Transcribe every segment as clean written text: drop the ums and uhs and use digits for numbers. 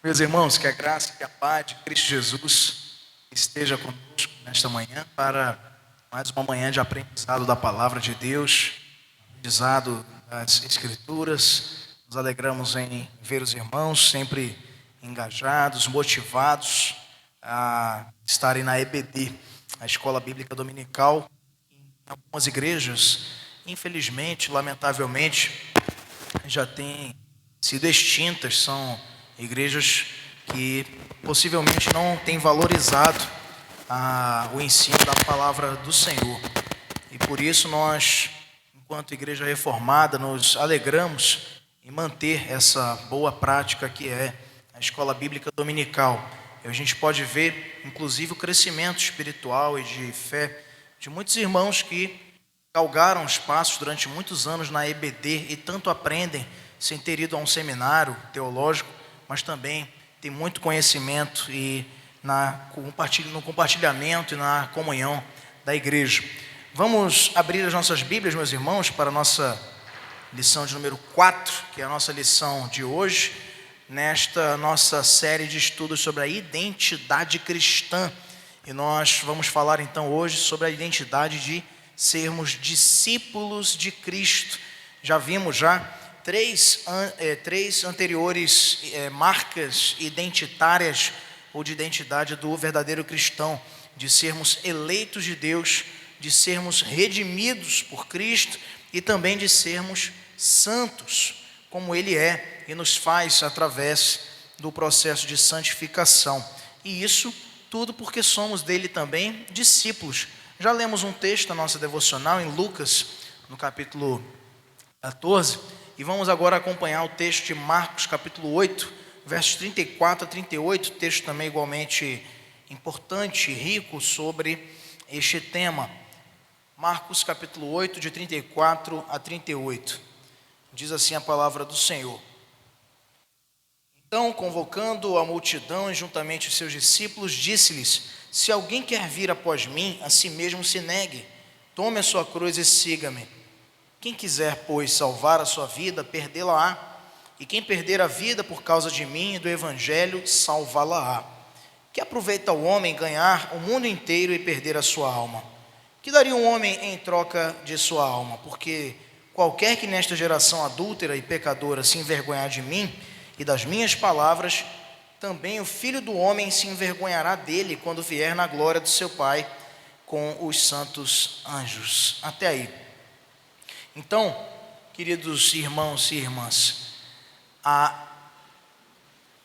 Meus irmãos, que a graça e a paz de Cristo Jesus esteja conosco nesta manhã para mais uma manhã de aprendizado da palavra de Deus, aprendizado das Escrituras. Nos alegramos em ver os irmãos sempre engajados, motivados a estarem na EBD, a Escola Bíblica Dominical. Em algumas igrejas, infelizmente, lamentavelmente, já têm sido extintas, são igrejas que possivelmente não têm valorizado o ensino da palavra do Senhor. E por isso nós, enquanto igreja reformada, nos alegramos em manter essa boa prática que é a escola bíblica dominical. E a gente pode ver, inclusive, o crescimento espiritual e de fé de muitos irmãos que galgaram os passos durante muitos anos na EBD e tanto aprendem sem ter ido a um seminário teológico, mas também tem muito conhecimento e no compartilhamento e na comunhão da igreja. Vamos abrir as nossas Bíblias, meus irmãos, para a nossa lição de número 4, que é a nossa lição de hoje, nesta nossa série de estudos sobre a identidade cristã. E nós vamos falar então hoje sobre a identidade de sermos discípulos de Cristo. Já vimos três anteriores marcas identitárias ou de identidade do verdadeiro cristão, de sermos eleitos de Deus, de sermos redimidos por Cristo e também de sermos santos, como Ele é e nos faz através do processo de santificação. E isso tudo porque somos dele também discípulos. Já lemos um texto na nossa devocional em Lucas, no capítulo 14, e vamos agora acompanhar o texto de Marcos, capítulo 8, versos 34 a 38, texto também igualmente importante e rico sobre este tema. Marcos, capítulo 8, de 34 a 38. Diz assim a palavra do Senhor. Então, convocando a multidão e juntamente os seus discípulos, disse-lhes: se alguém quer vir após mim, a si mesmo se negue, tome a sua cruz e siga-me. Quem quiser, pois, salvar a sua vida, perdê-la-á, e quem perder a vida por causa de mim e do evangelho, salvá-la-á. Que aproveita o homem ganhar o mundo inteiro e perder a sua alma? Que daria um homem em troca de sua alma? Porque qualquer que nesta geração adúltera e pecadora se envergonhar de mim e das minhas palavras, também o Filho do Homem se envergonhará dele quando vier na glória do seu Pai com os santos anjos. Até aí. Então, queridos irmãos e irmãs, a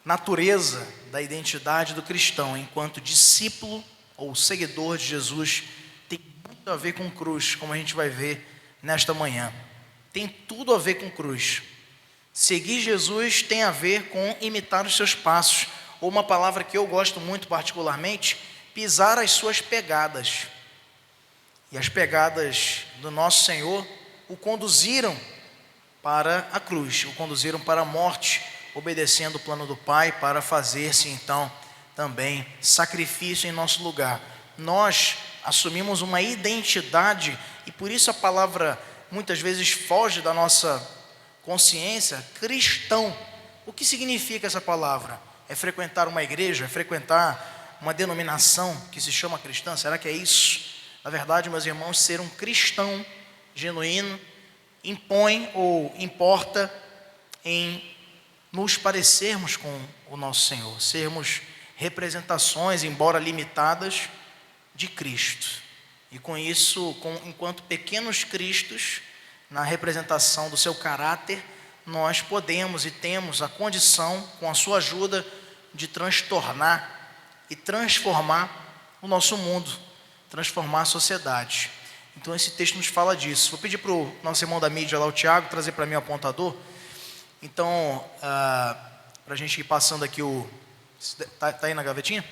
natureza da identidade do cristão enquanto discípulo ou seguidor de Jesus tem muito a ver com cruz, como a gente vai ver nesta manhã. Tem tudo a ver com cruz. Seguir Jesus tem a ver com imitar os seus passos, ou uma palavra que eu gosto muito particularmente, pisar as suas pegadas. E as pegadas do nosso Senhor o conduziram para a cruz, o conduziram para a morte, obedecendo o plano do Pai para fazer-se então também sacrifício em nosso lugar. Nós assumimos uma identidade e por isso a palavra muitas vezes foge da nossa consciência, cristão. O que significa essa palavra? É frequentar uma igreja? É frequentar uma denominação que se chama cristã? Será que é isso? Na verdade, meus irmãos, ser um cristão genuíno impõe ou importa em nos parecermos com o nosso Senhor, sermos representações, embora limitadas, de Cristo. E com isso, enquanto pequenos cristos, na representação do seu caráter, nós podemos e temos a condição, com a sua ajuda, de transtornar e transformar o nosso mundo, transformar a sociedade. Então esse texto nos fala disso. Vou pedir para o nosso irmão da mídia lá, o Tiago, trazer para mim o apontador. Então, para a gente ir passando aqui o... Está aí na gavetinha?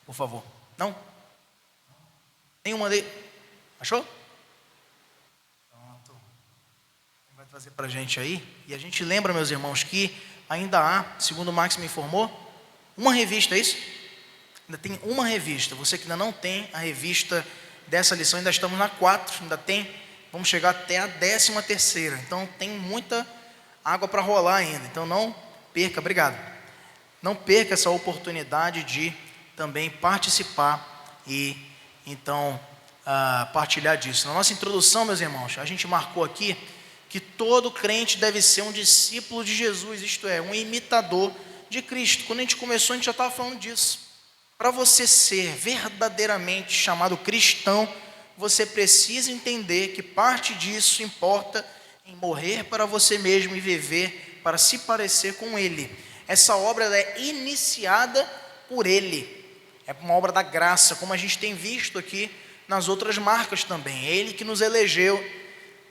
Por favor. Não? Nenhuma dele? Achou? Pronto. Vai trazer para a gente aí. E a gente lembra, meus irmãos, que ainda há, segundo o Max me informou, uma revista, é isso? Ainda tem uma revista. Você que ainda não tem a revista dessa lição, ainda estamos na 4, ainda tem, vamos chegar até a 13ª, então tem muita água para rolar ainda, então não perca, obrigado. Não perca essa oportunidade de também participar e então partilhar disso. Na nossa introdução, meus irmãos, a gente marcou aqui que todo crente deve ser um discípulo de Jesus, isto é, um imitador de Cristo. Quando a gente começou, a gente já estava falando disso. Para você ser verdadeiramente chamado cristão, você precisa entender que parte disso importa em morrer para você mesmo e viver para se parecer com Ele. Essa obra ela é iniciada por Ele. É uma obra da graça, como a gente tem visto aqui nas outras marcas também. É Ele que nos elegeu.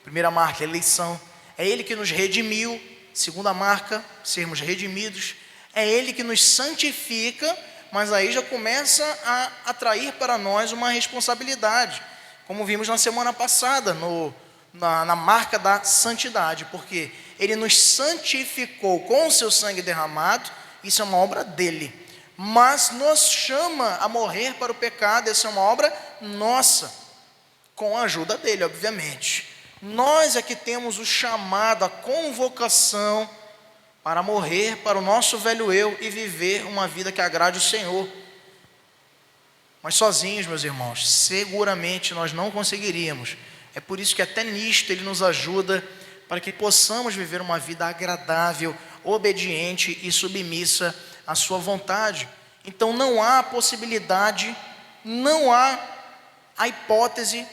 Primeira marca, eleição. É Ele que nos redimiu. Segunda marca, sermos redimidos. É Ele que nos santifica, mas aí já começa a atrair para nós uma responsabilidade, como vimos na semana passada, na marca da santidade, porque Ele nos santificou com o seu sangue derramado, isso é uma obra dEle, mas nos chama a morrer para o pecado, essa é uma obra nossa, com a ajuda dEle, obviamente. Nós é que temos o chamado, a convocação para morrer para o nosso velho eu e viver uma vida que agrade o Senhor. Mas sozinhos, meus irmãos, seguramente nós não conseguiríamos. É por isso que até nisto Ele nos ajuda, para que possamos viver uma vida agradável, obediente e submissa à sua vontade. Então não há possibilidade, não há a hipótese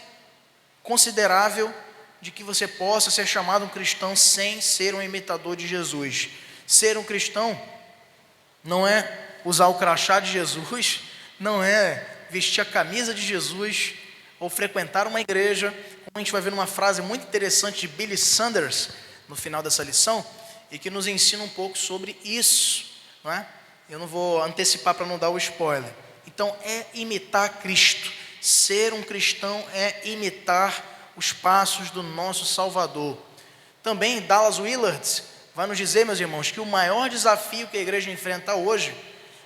considerável de que você possa ser chamado um cristão sem ser um imitador de Jesus. Ser um cristão não é usar o crachá de Jesus, não é vestir a camisa de Jesus ou frequentar uma igreja, como a gente vai ver numa frase muito interessante de Billy Sanders no final dessa lição, e que nos ensina um pouco sobre isso, não é? Eu não vou antecipar para não dar o spoiler. Então é imitar Cristo. Ser um cristão é imitar os passos do nosso Salvador. Também Dallas Willard vai nos dizer, meus irmãos, que o maior desafio que a igreja enfrenta hoje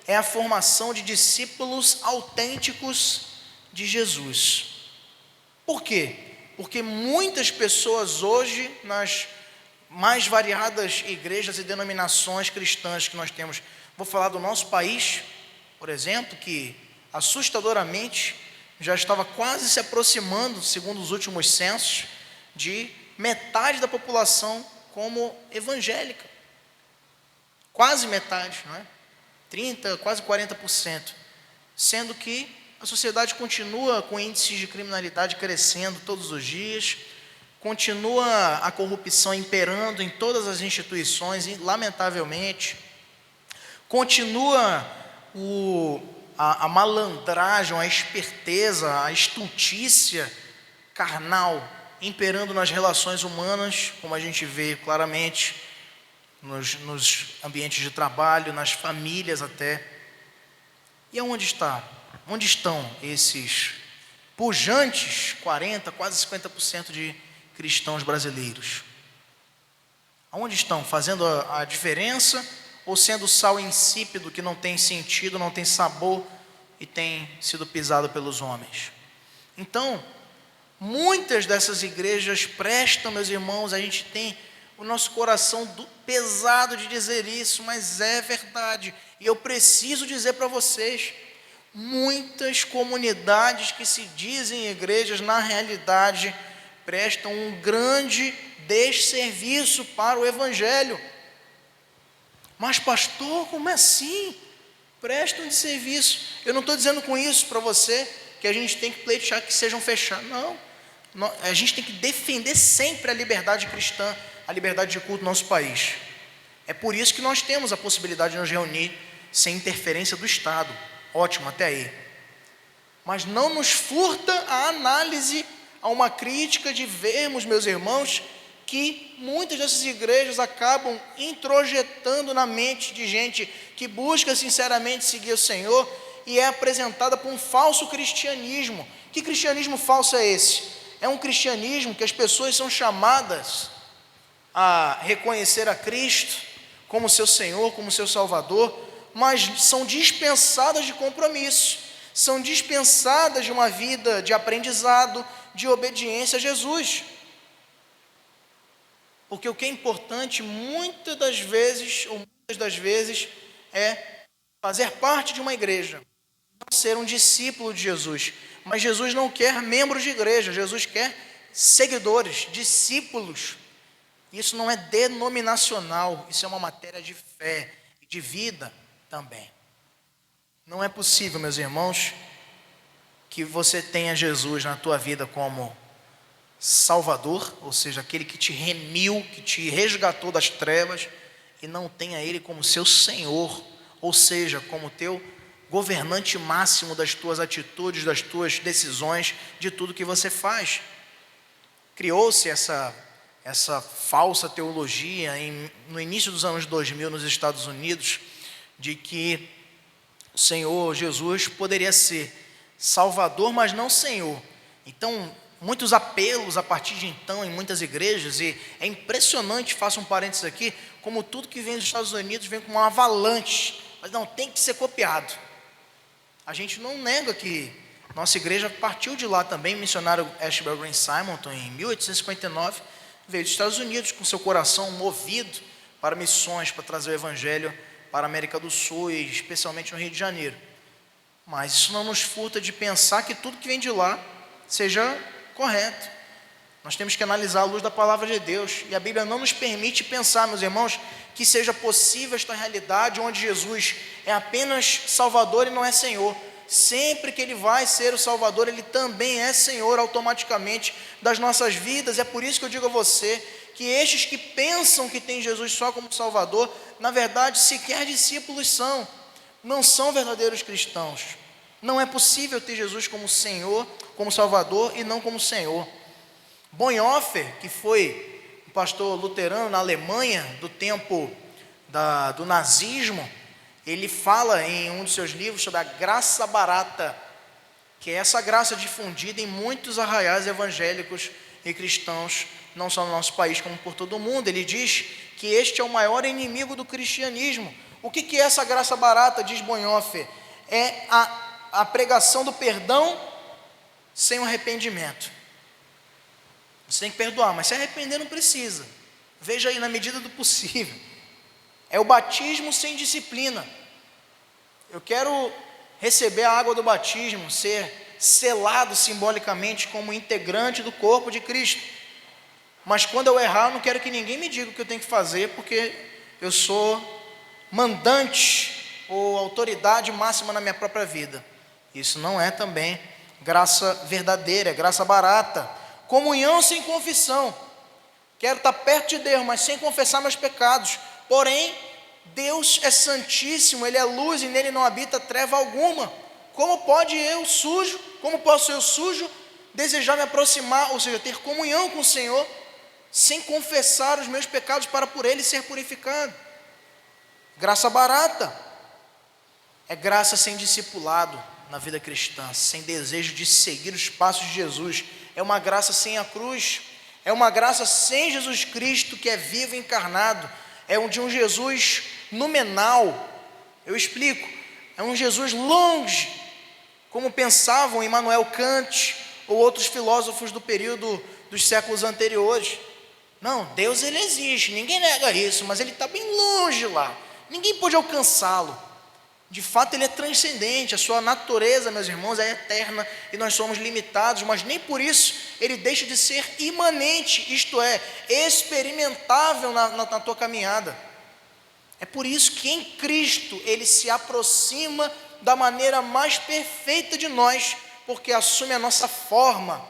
é a formação de discípulos autênticos de Jesus. Por quê? Porque muitas pessoas hoje, nas mais variadas igrejas e denominações cristãs que nós temos, vou falar do nosso país, por exemplo, que assustadoramente já estava quase se aproximando, segundo os últimos censos, de metade da população como evangélica. Quase metade, não é? 30%, quase 40%. Sendo que a sociedade continua com índices de criminalidade crescendo todos os dias, continua a corrupção imperando em todas as instituições, lamentavelmente, continua a malandragem, a esperteza, a estultícia carnal imperando nas relações humanas, como a gente vê claramente nos ambientes de trabalho, nas famílias até. E aonde está? Onde estão esses pujantes 40%, quase 50% de cristãos brasileiros? Aonde estão? Fazendo a diferença ou sendo sal insípido que não tem sentido, não tem sabor e tem sido pisado pelos homens? Então, muitas dessas igrejas prestam, meus irmãos, a gente tem o nosso coração pesado de dizer isso, mas é verdade. E eu preciso dizer para vocês, muitas comunidades que se dizem igrejas, na realidade, prestam um grande desserviço para o Evangelho. Mas pastor, como é assim? Prestam de serviço. Eu não estou dizendo com isso para você que a gente tem que pleitear que sejam fechados. Não. A gente tem que defender sempre a liberdade cristã, a liberdade de culto no nosso país. É por isso que nós temos a possibilidade de nos reunir sem interferência do Estado. Ótimo, até aí. Mas não nos furta a análise, a uma crítica de vermos, meus irmãos, que muitas dessas igrejas acabam introjetando na mente de gente que busca sinceramente seguir o Senhor e é apresentada por um falso cristianismo. Que cristianismo falso é esse? É um cristianismo que as pessoas são chamadas a reconhecer a Cristo como seu Senhor, como seu Salvador, mas são dispensadas de compromisso, são dispensadas de uma vida de aprendizado, de obediência a Jesus. Porque o que é importante muitas das vezes, é fazer parte de uma igreja, não ser um discípulo de Jesus. Mas Jesus não quer membros de igreja, Jesus quer seguidores, discípulos. Isso não é denominacional, isso é uma matéria de fé e de vida também. Não é possível, meus irmãos, que você tenha Jesus na tua vida como Salvador, ou seja, aquele que te remiu, que te resgatou das trevas, e não tenha Ele como seu Senhor, ou seja, como teu governante máximo das tuas atitudes, das tuas decisões, de tudo que você faz. Criou-se essa falsa teologia no início dos anos 2000 nos Estados Unidos, de que o Senhor Jesus poderia ser Salvador, mas não Senhor. Então, muitos apelos a partir de então em muitas igrejas, e é impressionante, faço um parênteses aqui, como tudo que vem dos Estados Unidos vem com uma avalanche, mas não, tem que ser copiado. A gente não nega que nossa igreja partiu de lá também. O missionário Ashbel Green Simonton, em 1859, veio dos Estados Unidos com seu coração movido para missões, para trazer o evangelho para a América do Sul e especialmente no Rio de Janeiro. Mas isso não nos furta de pensar que tudo que vem de lá seja correto. Nós temos que analisar à luz da palavra de Deus, e a Bíblia não nos permite pensar, meus irmãos, que seja possível esta realidade onde Jesus é apenas Salvador e não é Senhor. Sempre que Ele vai ser o Salvador, Ele também é Senhor automaticamente das nossas vidas. É por isso que eu digo a você que estes que pensam que tem Jesus só como Salvador, na verdade sequer discípulos são, não são verdadeiros cristãos. Não é possível ter Jesus como Senhor, como Salvador e não como Senhor. Bonhoeffer, que foi um pastor luterano na Alemanha do tempo do nazismo, ele fala em um dos seus livros sobre a graça barata, que é essa graça difundida em muitos arraiais evangélicos e cristãos, não só no nosso país como por todo o mundo. Ele diz que este é o maior inimigo do cristianismo. O que é essa graça barata, diz Bonhoeffer? É a pregação do perdão sem o arrependimento. Você tem que perdoar, mas se arrepender não precisa. Veja aí, na medida do possível. É o batismo sem disciplina. Eu quero receber a água do batismo, ser selado simbolicamente como integrante do corpo de Cristo. Mas quando eu errar, eu não quero que ninguém me diga o que eu tenho que fazer, porque eu sou mandante ou autoridade máxima na minha própria vida. Isso não é também graça verdadeira, é graça barata. Comunhão sem confissão. Quero estar perto de Deus, mas sem confessar meus pecados. Porém, Deus é santíssimo, Ele é luz e nele não habita treva alguma. Como posso eu sujo desejar me aproximar, ou seja, ter comunhão com o Senhor, sem confessar os meus pecados para por Ele ser purificado? Graça barata. É graça sem discipulado na vida cristã, sem desejo de seguir os passos de Jesus. É uma graça sem a cruz, é uma graça sem Jesus Cristo, que é vivo e encarnado. É de um Jesus nominal. Eu explico, é um Jesus longe, como pensavam Immanuel Kant ou outros filósofos do período dos séculos anteriores. Não, Deus ele existe, ninguém nega isso, mas ele está bem longe lá, ninguém pode alcançá-lo. De fato ele é transcendente, a sua natureza, meus irmãos, é eterna e nós somos limitados, mas nem por isso ele deixa de ser imanente, isto é, experimentável na tua caminhada. É por isso que em Cristo ele se aproxima da maneira mais perfeita de nós, porque assume a nossa forma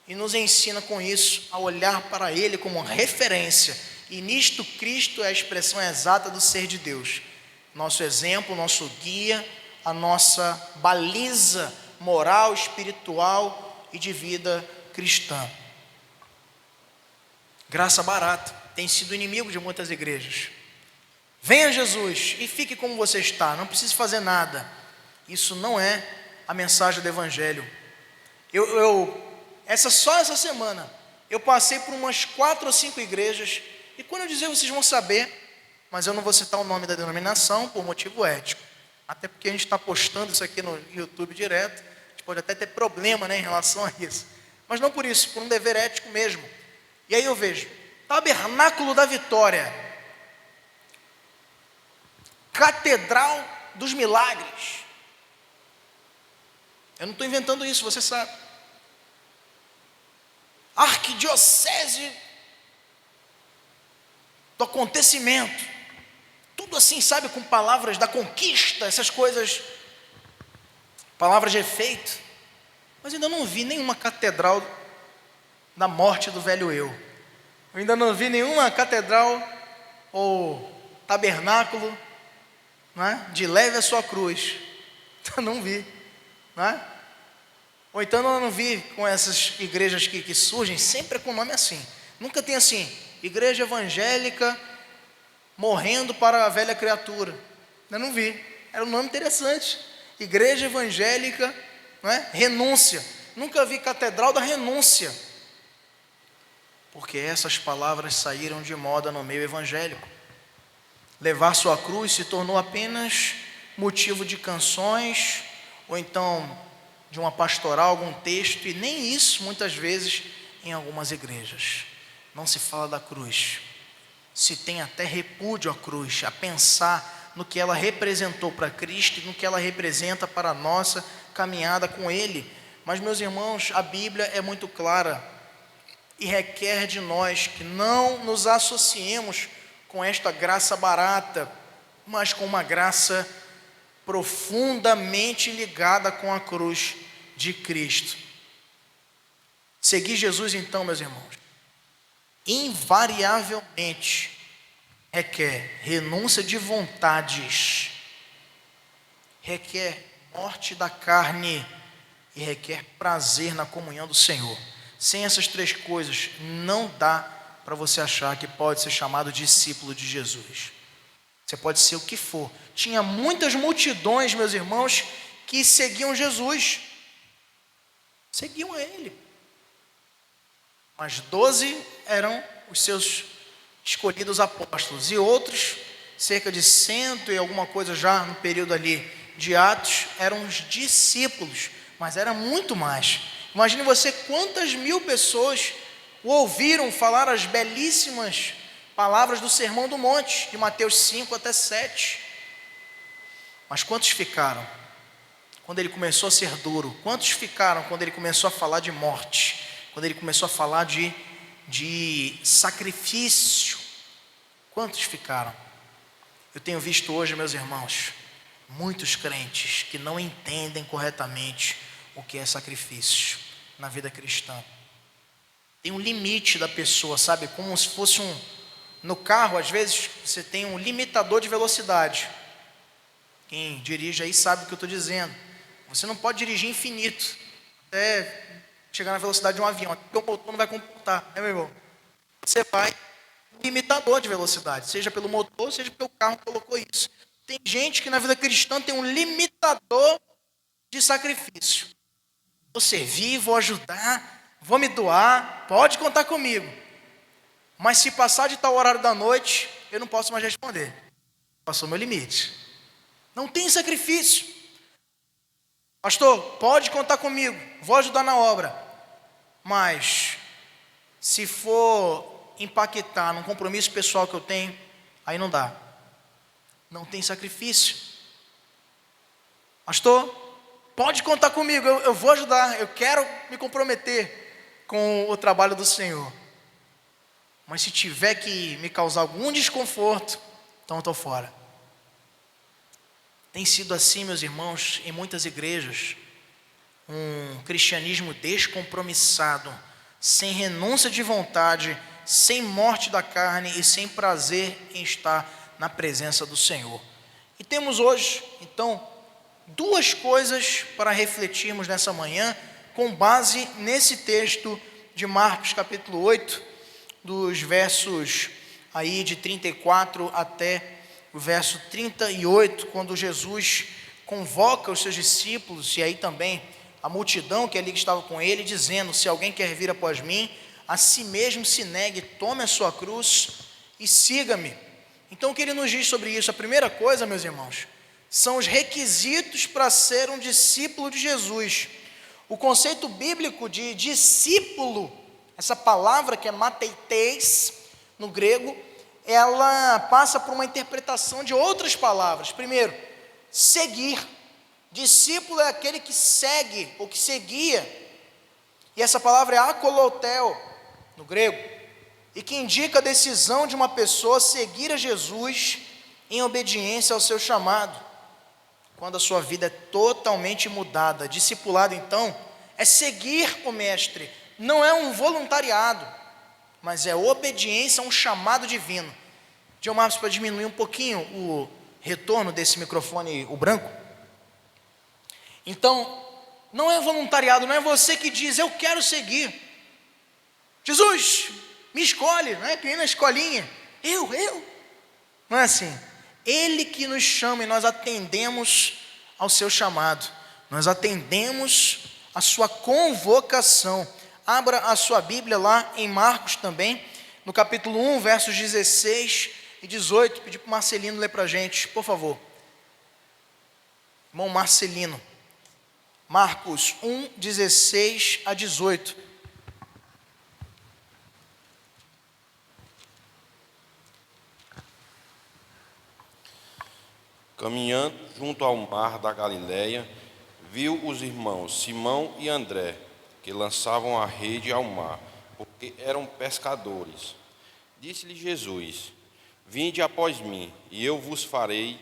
e nos ensina com isso a olhar para Ele como referência. E nisto Cristo é a expressão exata do ser de Deus. Nosso exemplo, nosso guia, a nossa baliza moral, espiritual e de vida cristã. Graça barata, tem sido inimigo de muitas igrejas. Venha Jesus e fique como você está, não precise fazer nada. Isso não é a mensagem do Evangelho. Só essa semana, eu passei por umas 4 ou 5 igrejas, e quando eu dizer, vocês vão saber, mas eu não vou citar o nome da denominação por motivo ético, até porque a gente está postando isso aqui no YouTube direto, a gente pode até ter problema, em relação a isso, mas não por isso, por um dever ético mesmo. E aí eu vejo, Tabernáculo da Vitória, Catedral dos milagres. Eu não estou inventando isso, você sabe. Arquidiocese do acontecimento. Tudo assim, sabe, com palavras da conquista, essas coisas, palavras de efeito. Mas ainda não vi nenhuma catedral da morte do velho eu. Eu ainda não vi nenhuma catedral ou tabernáculo, não é? De leve a sua cruz. Eu não vi, não é? Ou então eu não vi com essas igrejas que surgem, sempre com nome assim. Nunca tem assim, igreja evangélica morrendo para a velha criatura. Eu não vi, era um nome interessante. Igreja evangélica, não é? Renúncia. Nunca vi catedral da renúncia. Porque essas palavras saíram de moda no meio evangélico. Levar sua cruz se tornou apenas motivo de canções, ou então de uma pastoral, algum texto, e nem isso muitas vezes em algumas igrejas. Não se fala da cruz, se tem até repúdio à cruz, a pensar no que ela representou para Cristo e no que ela representa para a nossa caminhada com Ele. Mas, meus irmãos, a Bíblia é muito clara e requer de nós que não nos associemos com esta graça barata, mas com uma graça profundamente ligada com a cruz de Cristo. Seguir Jesus, então, meus irmãos, invariavelmente requer renúncia de vontades, requer morte da carne e requer prazer na comunhão do Senhor. Sem essas três coisas, não dá para você achar que pode ser chamado discípulo de Jesus. Você pode ser o que for. Tinha muitas multidões, meus irmãos, que seguiam Jesus. Seguiam a Ele. Mas 12 eram os seus escolhidos apóstolos. E outros, cerca de 100 e alguma coisa já no período ali de Atos, eram os discípulos. Mas era muito mais. Imagine você quantas mil pessoas o ouviram falar as belíssimas palavras do Sermão do Monte, de Mateus 5 até 7. Mas quantos ficaram quando ele começou a ser duro? Quantos ficaram quando ele começou a falar de morte? Quando ele começou a falar de sacrifício? Quantos ficaram? Eu tenho visto hoje, meus irmãos, muitos crentes que não entendem corretamente o que é sacrifício na vida cristã. Tem um limite da pessoa, sabe? Como se fosse no carro, às vezes, você tem um limitador de velocidade. Quem dirige aí sabe o que eu estou dizendo. Você não pode dirigir infinito, até chegar na velocidade de um avião, porque o motor não vai comportar, né, meu irmão? Você vai limitador de velocidade, seja pelo motor, seja porque o carro colocou isso. Tem gente que na vida cristã tem um limitador de sacrifício. Vou servir, vou ajudar, vou me doar, pode contar comigo. Mas se passar de tal horário da noite, eu não posso mais responder. Passou meu limite. Não tem sacrifício. Pastor, pode contar comigo, vou ajudar na obra. Mas se for impactar num compromisso pessoal que eu tenho, aí não dá. Não tem sacrifício. Pastor, pode contar comigo, eu vou ajudar, eu quero me comprometer com o trabalho do Senhor. Mas se tiver que me causar algum desconforto, então eu estou fora. Tem sido assim, meus irmãos, em muitas igrejas. Um cristianismo descompromissado, sem renúncia de vontade, sem morte da carne e sem prazer em estar na presença do Senhor. E temos hoje, então, duas coisas para refletirmos nessa manhã, com base nesse texto de Marcos capítulo 8, dos versos aí de 34 até o verso 38, quando Jesus convoca os seus discípulos, e aí também a multidão que ali estava com ele, dizendo: se alguém quer vir após mim, a si mesmo se negue, tome a sua cruz e siga-me. Então o que ele nos diz sobre isso? A primeira coisa, meus irmãos, são os requisitos para ser um discípulo de Jesus. O conceito bíblico de discípulo, essa palavra que é mateiteis no grego, ela passa por uma interpretação de outras palavras. Primeiro, seguir. Discípulo é aquele que segue, ou que seguia. E essa palavra é akoloteo, no grego, e que indica a decisão de uma pessoa seguir a Jesus em obediência ao seu chamado, quando a sua vida é totalmente mudada. Discipulado, então, é seguir o mestre, não é um voluntariado, mas é obediência a um chamado divino. John Marcos, para diminuir um pouquinho o retorno desse microfone, o branco. Então, não é voluntariado, não é você que diz, eu quero seguir. Jesus, me escolhe, não é? Que nem na escolinha. Eu. Não é assim. Ele que nos chama e nós atendemos ao seu chamado. Nós atendemos a sua convocação. Abra a sua Bíblia lá em Marcos também, no capítulo 1, versos 16 e 18. Pedir para o Marcelino ler para a gente, por favor. Irmão Marcelino. Marcos 1, 16 a 18. Caminhando junto ao mar da Galileia, viu os irmãos Simão e André, que lançavam a rede ao mar, porque eram pescadores. Disse-lhe Jesus: Vinde após mim, e eu vos farei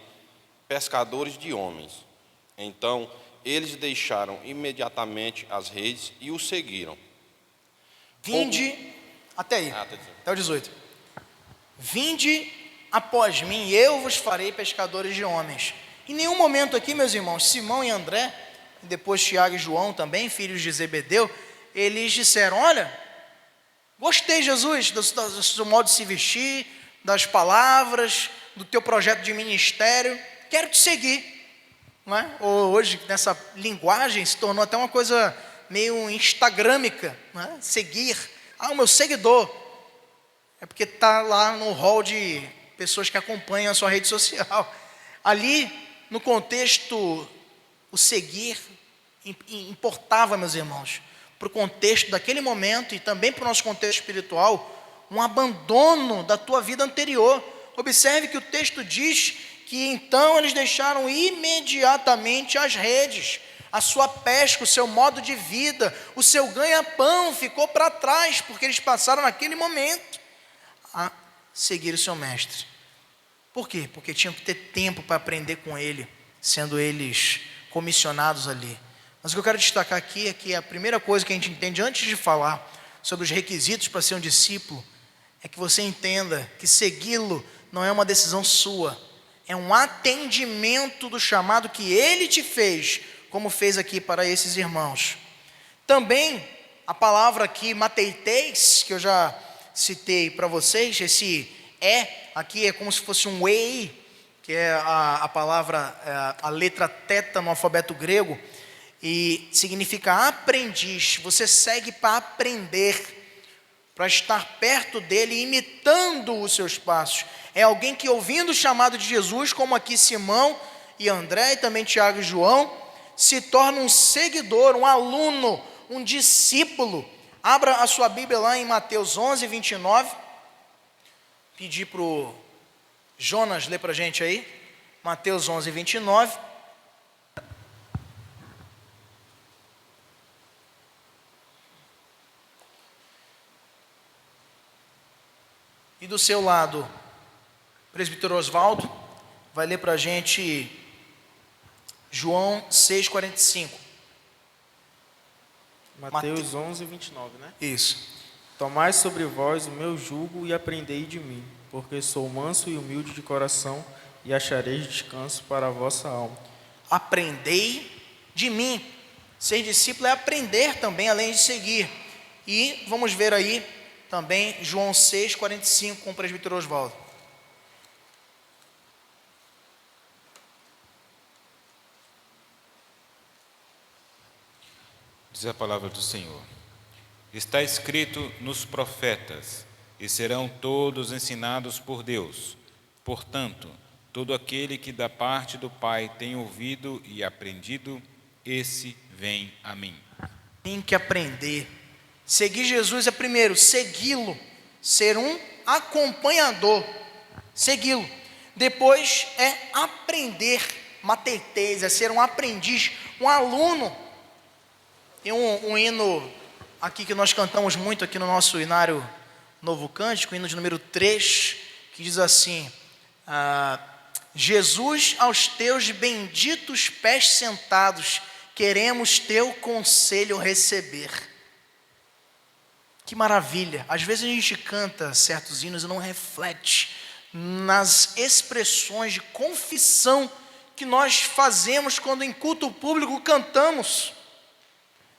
pescadores de homens. Então eles deixaram imediatamente as redes e o seguiram. Vinde, até aí, até o 18. Vinde após mim, e eu vos farei pescadores de homens. Em nenhum momento aqui, meus irmãos, Simão e André, depois Tiago e João também, filhos de Zebedeu, eles disseram, olha, gostei, Jesus, do seu modo de se vestir, das palavras, do teu projeto de ministério, quero te seguir. Não é? Hoje, nessa linguagem, se tornou até uma coisa meio instagrâmica, não é? Seguir, o meu seguidor, é porque está lá no hall de pessoas que acompanham a sua rede social. Ali, no contexto, o seguir importava, meus irmãos, para o contexto daquele momento e também para o nosso contexto espiritual, um abandono da tua vida anterior. Observe que o texto diz que então eles deixaram imediatamente as redes, a sua pesca, o seu modo de vida, o seu ganha-pão ficou para trás, porque eles passaram naquele momento a seguir o seu mestre. Por quê? Porque tinham que ter tempo para aprender com ele, sendo eles comissionados ali. Mas o que eu quero destacar aqui é que a primeira coisa que a gente entende antes de falar sobre os requisitos para ser um discípulo é que você entenda que segui-lo não é uma decisão sua, é um atendimento do chamado que ele te fez, como fez aqui para esses irmãos. Também a palavra aqui, mateiteis, que eu já citei para vocês, esse aqui é como se fosse um ei, que é a palavra, a letra teta no alfabeto grego, e significa aprendiz. Você segue para aprender, para estar perto dele, imitando os seus passos. É alguém que, ouvindo o chamado de Jesus, como aqui Simão e André, e também Tiago e João, se torna um seguidor, um aluno, um discípulo. Abra a sua Bíblia lá em Mateus 11, 29. Pedir para o Jonas ler para a gente aí. Mateus 11, 29. E do seu lado, presbítero Osvaldo vai ler para a gente João 6,45. Mateus 11, 29, né? Isso. Tomai sobre vós o meu jugo e aprendei de mim, porque sou manso e humilde de coração, e achareis descanso para a vossa alma. Aprendei de mim. Ser discípulo é aprender também, além de seguir. E vamos ver aí também João 6,45 com o presbítero Osvaldo. Diz a palavra do Senhor. Está escrito nos profetas, e serão todos ensinados por Deus. Portanto, todo aquele que da parte do Pai tem ouvido e aprendido, esse vem a mim. Tem que aprender. Seguir Jesus é primeiro, segui-lo, ser um acompanhador, segui-lo. Depois é aprender. mateitês, é ser um aprendiz, um aluno. Tem um hino aqui que nós cantamos muito aqui no nosso hinário Novo Cântico, o hino de número 3, que diz assim: Jesus, aos teus benditos pés sentados, queremos teu conselho receber. Que maravilha! Às vezes a gente canta certos hinos e não reflete nas expressões de confissão que nós fazemos quando em culto público cantamos.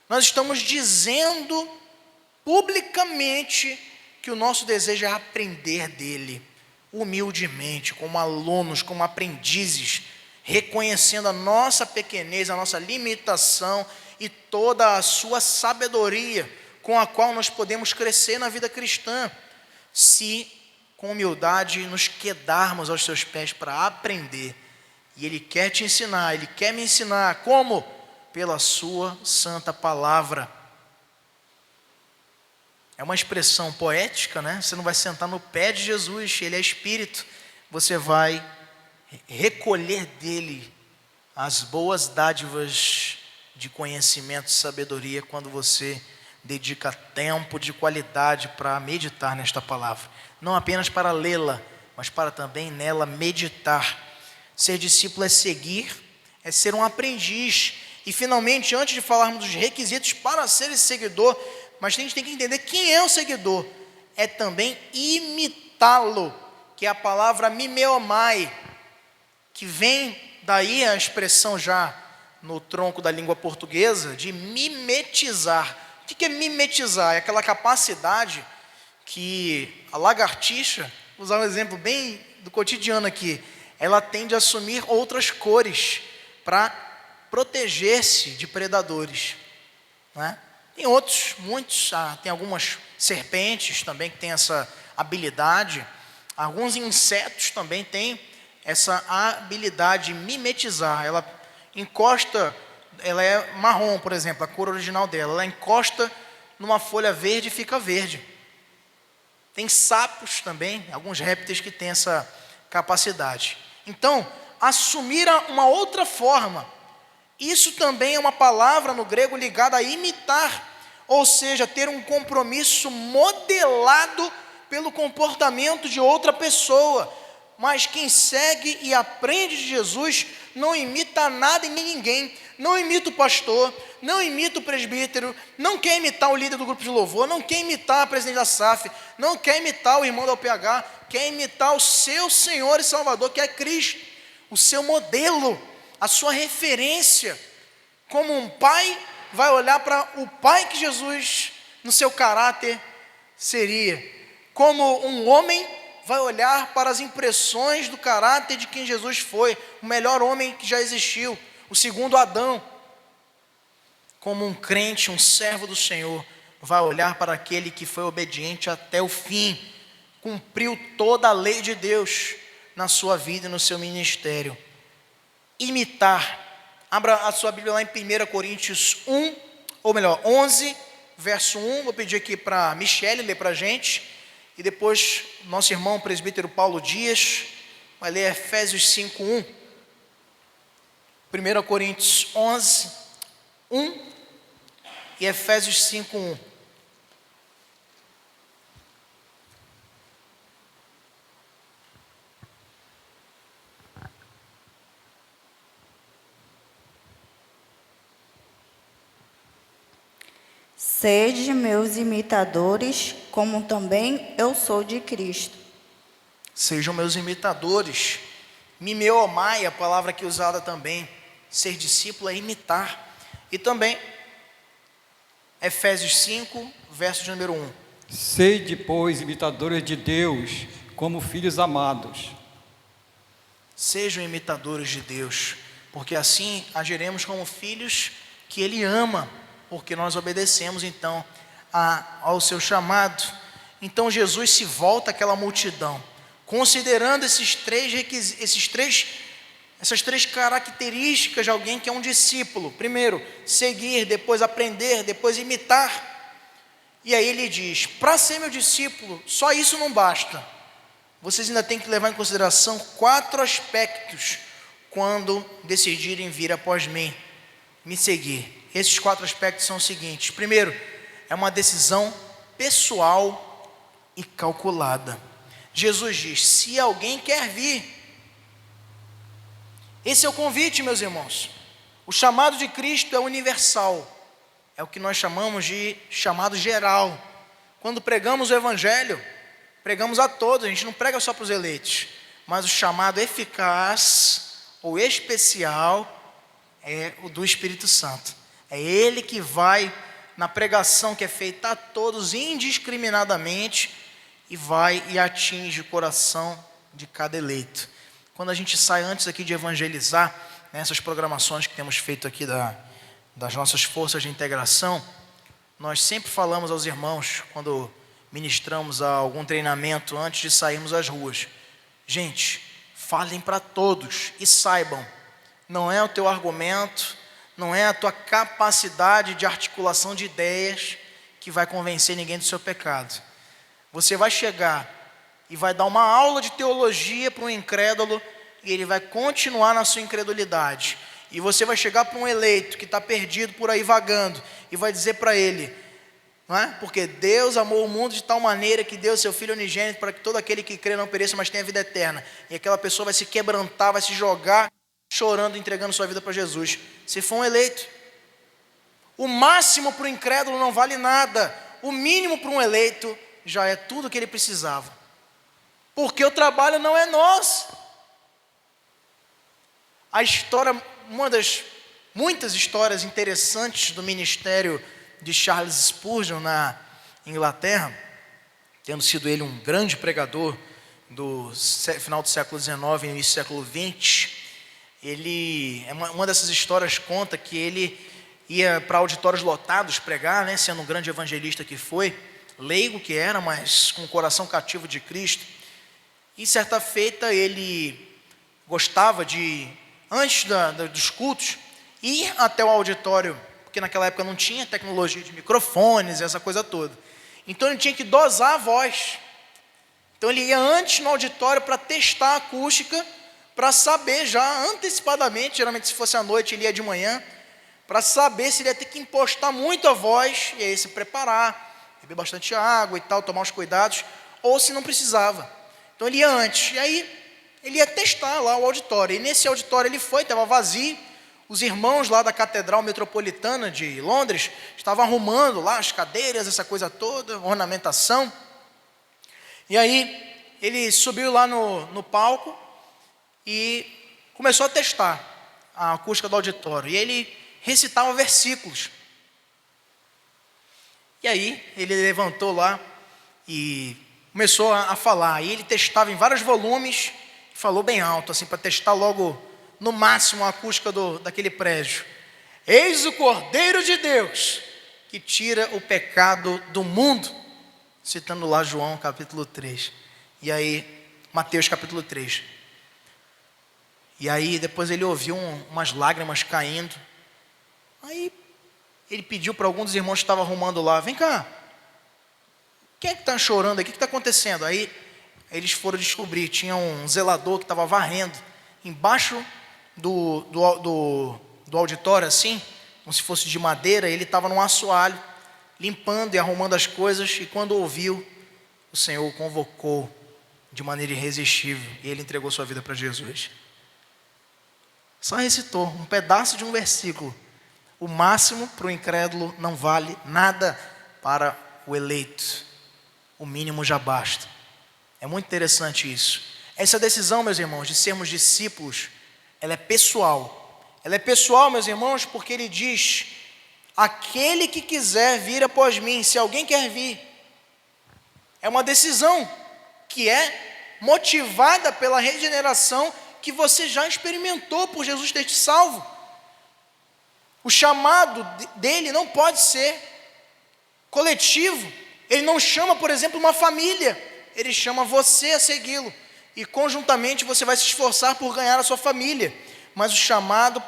Nós estamos dizendo publicamente que o nosso desejo é aprender dele, humildemente, como alunos, como aprendizes, reconhecendo a nossa pequenez, a nossa limitação e toda a sua sabedoria com a qual nós podemos crescer na vida cristã, se com humildade nos quedarmos aos seus pés para aprender. E Ele quer te ensinar, Ele quer me ensinar. Como? Pela sua santa palavra. É uma expressão poética, né? Você não vai sentar no pé de Jesus, Ele é Espírito. Você vai recolher dele as boas dádivas de conhecimento e sabedoria quando você dedica tempo de qualidade para meditar nesta palavra. Não apenas para lê-la, mas para também nela meditar. Ser discípulo é seguir, é ser um aprendiz. E finalmente, antes de falarmos dos requisitos para ser esse seguidor, mas a gente tem que entender quem é o seguidor. É também imitá-lo, que é a palavra mimeomai, que vem daí a expressão já no tronco da língua portuguesa de mimetizar. O que é mimetizar? É aquela capacidade que a lagartixa, vou usar um exemplo bem do cotidiano aqui, ela tende a assumir outras cores para proteger-se de predadores, não é? Tem outros, muitos, tem algumas serpentes também que têm essa habilidade, alguns insetos também têm essa habilidade de mimetizar. Ela encosta, ela é marrom, por exemplo, a cor original dela, ela encosta numa folha verde e fica verde. Tem sapos também, alguns répteis que têm essa capacidade. Então, assumir uma outra forma, isso também é uma palavra no grego ligada a imitar, ou seja, ter um compromisso modelado pelo comportamento de outra pessoa. Mas quem segue e aprende de Jesus não imita nada e nem ninguém, não imita o pastor, não imita o presbítero, não quer imitar o líder do grupo de louvor, não quer imitar a presidente da SAF, não quer imitar o irmão da UPH, quer imitar o seu Senhor e Salvador, que é Cristo, o seu modelo, a sua referência. Como um pai vai olhar para o pai que Jesus, no seu caráter, seria. Como um homem vai olhar para as impressões do caráter de quem Jesus foi, o melhor homem que já existiu, o segundo Adão. Como um crente, um servo do Senhor, vai olhar para aquele que foi obediente até o fim, cumpriu toda a lei de Deus na sua vida e no seu ministério. Imitar. Abra a sua Bíblia lá em 1 Coríntios 11, verso 1. Vou pedir aqui para a Michele ler para a gente. E depois, nosso irmão presbítero Paulo Dias vai ler Efésios 5:1. 1 Coríntios 11, 1 e Efésios 5:1. Sede meus imitadores, como também eu sou de Cristo. Sejam meus imitadores. Mimeomai, a palavra aqui usada também. Ser discípulo é imitar. E também, Efésios 5, verso de número 1. Sede, pois, imitadores de Deus, como filhos amados. Sejam imitadores de Deus, porque assim agiremos como filhos que Ele ama, porque nós obedecemos então ao seu chamado. Então Jesus se volta àquela multidão, considerando essas três características de alguém que é um discípulo. Primeiro, seguir, depois aprender, depois imitar. E aí ele diz: para ser meu discípulo, só isso não basta. Vocês ainda têm que levar em consideração 4 aspectos. quando decidirem vir após mim, me seguir. Esses 4 aspectos são os seguintes. Primeiro, é uma decisão pessoal e calculada. Jesus diz: se alguém quer vir, esse é o convite, meus irmãos. O chamado de Cristo é universal, é o que nós chamamos de chamado geral. Quando pregamos o Evangelho, pregamos a todos, a gente não prega só para os eleitos, mas o chamado eficaz ou especial é o do Espírito Santo. É Ele que vai na pregação que é feita a todos indiscriminadamente e vai e atinge o coração de cada eleito. Quando a gente sai antes aqui de evangelizar, nessas programações que temos feito aqui das nossas forças de integração, nós sempre falamos aos irmãos, quando ministramos algum treinamento antes de sairmos às ruas: gente, falem para todos e saibam, não é o teu argumento, não é a tua capacidade de articulação de ideias que vai convencer ninguém do seu pecado. Você vai chegar e vai dar uma aula de teologia para um incrédulo e ele vai continuar na sua incredulidade. E você vai chegar para um eleito que está perdido por aí vagando e vai dizer para ele, não é? Porque Deus amou o mundo de tal maneira que deu seu Filho unigênito para que todo aquele que crê não pereça, mas tenha vida eterna. E aquela pessoa vai se quebrantar, vai se jogar, chorando, entregando sua vida para Jesus. Se for um eleito. O máximo para o incrédulo não vale nada. O mínimo para um eleito já é tudo o que ele precisava. Porque o trabalho não é nosso. A história, uma das muitas histórias interessantes do ministério de Charles Spurgeon na Inglaterra, tendo sido ele um grande pregador do final do século XIX e início do século XX, uma dessas histórias conta que ele ia para auditórios lotados pregar, né, sendo um grande evangelista que foi, leigo que era, mas com o coração cativo de Cristo. E certa feita ele gostava de, antes dos cultos, ir até o auditório, porque naquela época não tinha tecnologia de microfones, essa coisa toda. Então ele tinha que dosar a voz. Então ele ia antes no auditório para testar a acústica, para saber já antecipadamente, geralmente se fosse à noite ele ia de manhã, para saber se ele ia ter que impostar muito a voz, e aí se preparar, beber bastante água e tal, tomar os cuidados, ou se não precisava. Então ele ia antes, e aí ele ia testar lá o auditório. E nesse auditório ele foi, estava vazio. Os irmãos lá da Catedral Metropolitana de Londres estavam arrumando lá as cadeiras, essa coisa toda, ornamentação. E aí ele subiu lá no palco e começou a testar a acústica do auditório. E ele recitava versículos. E aí ele levantou lá e começou a falar. E ele testava em vários volumes, falou bem alto, assim, para testar logo no máximo a acústica daquele prédio. Eis o Cordeiro de Deus, que tira o pecado do mundo. Citando lá João capítulo 3. E aí, Mateus capítulo 3. E aí depois ele ouviu umas lágrimas caindo. Aí ele pediu para algum dos irmãos que estavam arrumando lá: vem cá, quem é que está chorando aqui? O que está acontecendo? Aí eles foram descobrir, tinha um zelador que estava varrendo embaixo do auditório, assim, como se fosse de madeira. Ele estava num assoalho, limpando e arrumando as coisas, e quando ouviu, o Senhor o convocou de maneira irresistível, e ele entregou sua vida para Jesus. Só recitou um pedaço de um versículo. O máximo para o incrédulo não vale nada para o eleito. O mínimo já basta. É muito interessante isso. Essa decisão, meus irmãos, de sermos discípulos, ela é pessoal. Ela é pessoal, meus irmãos, porque ele diz: aquele que quiser vir após mim, se alguém quer vir. É uma decisão que é motivada pela regeneração que você já experimentou por Jesus ter te salvo. O chamado dele não pode ser coletivo. Ele não chama, por exemplo, uma família. Ele chama você a segui-lo. E conjuntamente você vai se esforçar por ganhar a sua família. Mas o chamado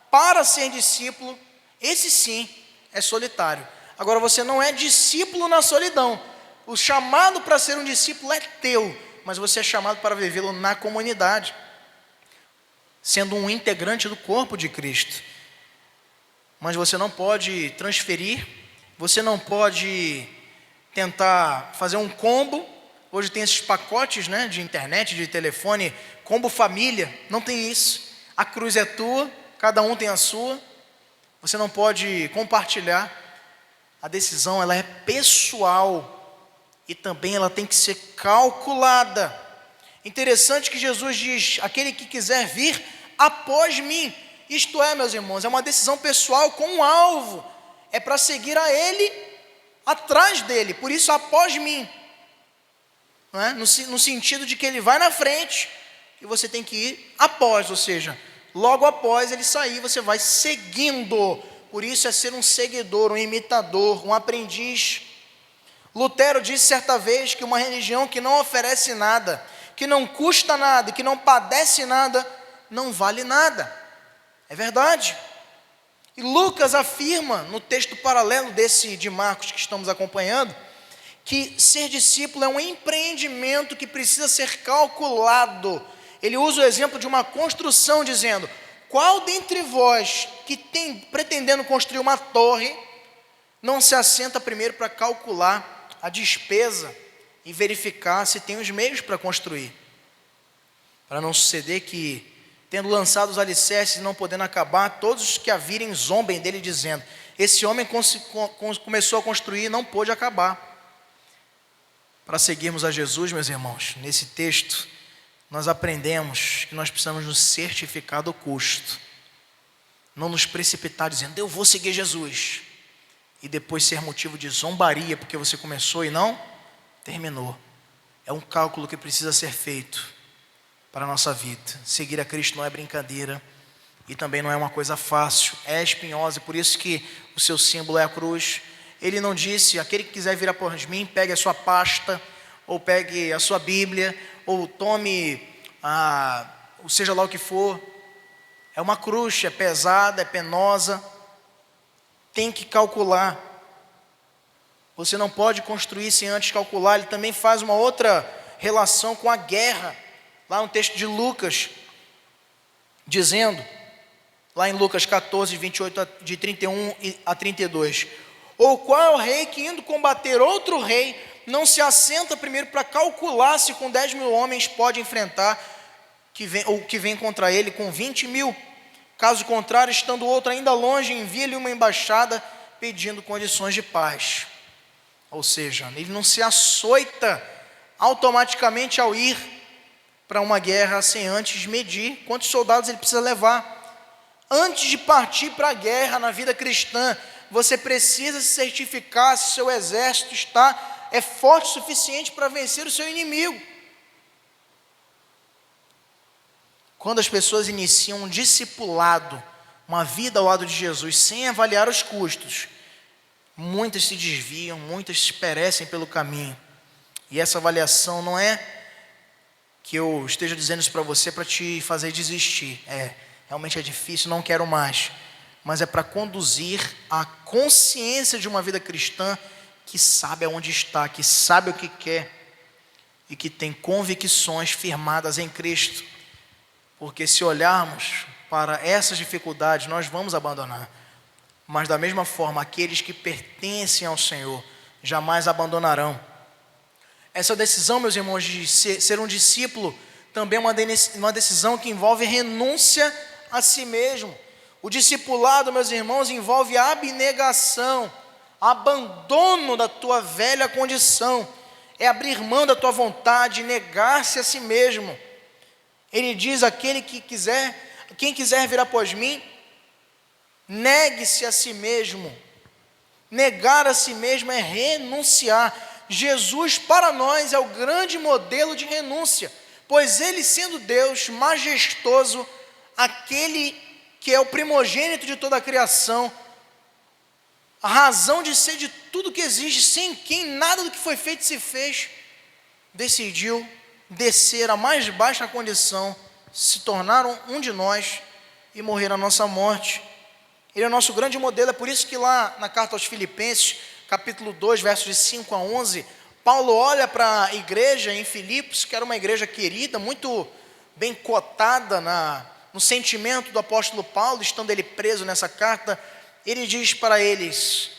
para ser discípulo, esse sim, é solitário. Agora, você não é discípulo na solidão. O chamado para ser um discípulo é teu, mas você é chamado para vivê-lo na comunidade. sendo um integrante do corpo de Cristo. Mas você não pode transferir, você não pode tentar fazer um combo. Hoje tem esses pacotes, né, de internet, de telefone, combo família. Não tem isso. A cruz é tua, cada um tem a sua. Você não pode compartilhar. A decisão, ela é pessoal e também ela tem que ser calculada. Interessante que Jesus diz: aquele que quiser vir após mim. Isto é, meus irmãos, é uma decisão pessoal com um alvo. É para seguir a Ele, atrás dele. Por isso, após mim. Não é? No sentido de que Ele vai na frente e você tem que ir após, ou seja, logo após Ele sair, você vai seguindo. Por isso é ser um seguidor, um imitador, um aprendiz. Lutero disse certa vez que uma religião que não oferece nada, que não custa nada, que não padece nada, não vale nada. É verdade. E Lucas afirma, no texto paralelo desse de Marcos que estamos acompanhando, que ser discípulo é um empreendimento que precisa ser calculado. Ele usa o exemplo de uma construção, dizendo: qual dentre vós que tem pretendendo construir uma torre, não se assenta primeiro para calcular a despesa e verificar se tem os meios para construir? Para não suceder que, tendo lançado os alicerces e não podendo acabar, todos os que a virem zombem dele, dizendo: esse homem começou a construir e não pôde acabar. Para seguirmos a Jesus, meus irmãos, nesse texto, nós aprendemos que nós precisamos nos certificar do custo. Não nos precipitar dizendo: eu vou seguir Jesus, e depois ser motivo de zombaria, porque você começou e não terminou. É um cálculo que precisa ser feito para a nossa vida. Seguir a Cristo não é brincadeira, e também não é uma coisa fácil, é espinhosa, por isso que o seu símbolo é a cruz. Ele não disse: aquele que quiser vir após mim, pegue a sua pasta, ou pegue a sua Bíblia, ou tome, seja lá o que for. É uma cruz, é pesada, é penosa, tem que calcular. Você não pode construir sem antes calcular. Ele também faz uma outra relação com a guerra, lá no texto de Lucas, dizendo, lá em Lucas 14, 28, de 31 a 32, ou qual é o rei que, indo combater outro rei, não se assenta primeiro para calcular se com 10.000 homens pode enfrentar que vem contra ele com 20.000? Caso contrário, estando o outro ainda longe, envia-lhe uma embaixada pedindo condições de paz. Ou seja, ele não se açoita automaticamente ao ir para uma guerra sem antes medir quantos soldados ele precisa levar. Antes de partir para a guerra na vida cristã, você precisa se certificar se o seu exército é forte o suficiente para vencer o seu inimigo. Quando as pessoas iniciam um discipulado, uma vida ao lado de Jesus, sem avaliar os custos, muitas se desviam, muitas se perecem pelo caminho. E essa avaliação não é que eu esteja dizendo isso para você para te fazer desistir. Realmente é difícil, não quero mais. Mas é para conduzir a consciência de uma vida cristã que sabe aonde está, que sabe o que quer e que tem convicções firmadas em Cristo. Porque se olharmos para essas dificuldades, nós vamos abandonar. Mas da mesma forma, aqueles que pertencem ao Senhor jamais abandonarão. Essa decisão, meus irmãos, de ser um discípulo, também é uma decisão que envolve renúncia a si mesmo. O discipulado, meus irmãos, envolve abnegação, abandono da tua velha condição. É abrir mão da tua vontade, negar-se a si mesmo. Ele diz: quem quiser vir após mim, negue-se a si mesmo. Negar a si mesmo é renunciar. Jesus, para nós, é o grande modelo de renúncia, pois ele, sendo Deus majestoso, aquele que é o primogênito de toda a criação, a razão de ser de tudo que existe, sem quem nada do que foi feito se fez, decidiu descer à mais baixa condição, se tornar um de nós e morrer a nossa morte. Ele é o nosso grande modelo. É por isso que lá na carta aos Filipenses, capítulo 2, versos de 5 a 11, Paulo olha para a igreja em Filipos, que era uma igreja querida, muito bem cotada no sentimento do apóstolo Paulo, estando ele preso nessa carta, ele diz para eles: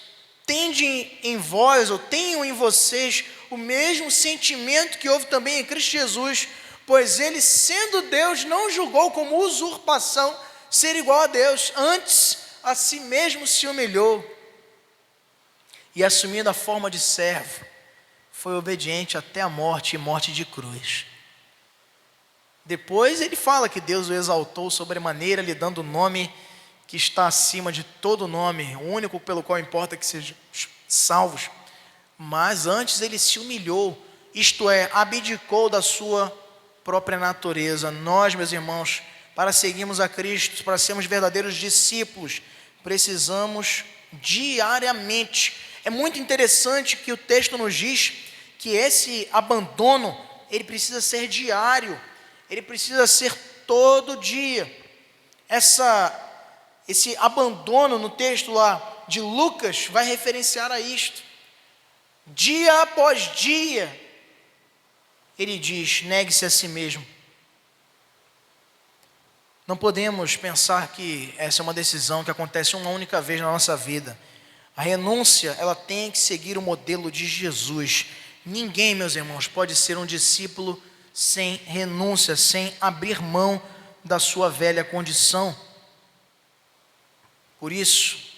tende em vós, ou tenham em vocês, o mesmo sentimento que houve também em Cristo Jesus, pois ele, sendo Deus, não julgou como usurpação ser igual a Deus, antes a si mesmo se humilhou, e assumindo a forma de servo, foi obediente até a morte, e morte de cruz. Depois ele fala que Deus o exaltou sobremaneira, lhe dando o nome que está acima de todo nome, o único pelo qual importa que sejam salvos. Mas antes ele se humilhou, isto é, abdicou da sua própria natureza. Nós, meus irmãos, para seguirmos a Cristo, para sermos verdadeiros discípulos, precisamos diariamente. É muito interessante que o texto nos diz que esse abandono, ele precisa ser diário, ele precisa ser todo dia. Esse abandono no texto lá de Lucas vai referenciar a isto. Dia após dia, ele diz: negue-se a si mesmo. Não podemos pensar que essa é uma decisão que acontece uma única vez na nossa vida. A renúncia, ela tem que seguir o modelo de Jesus. Ninguém, meus irmãos, pode ser um discípulo sem renúncia, sem abrir mão da sua velha condição. Por isso,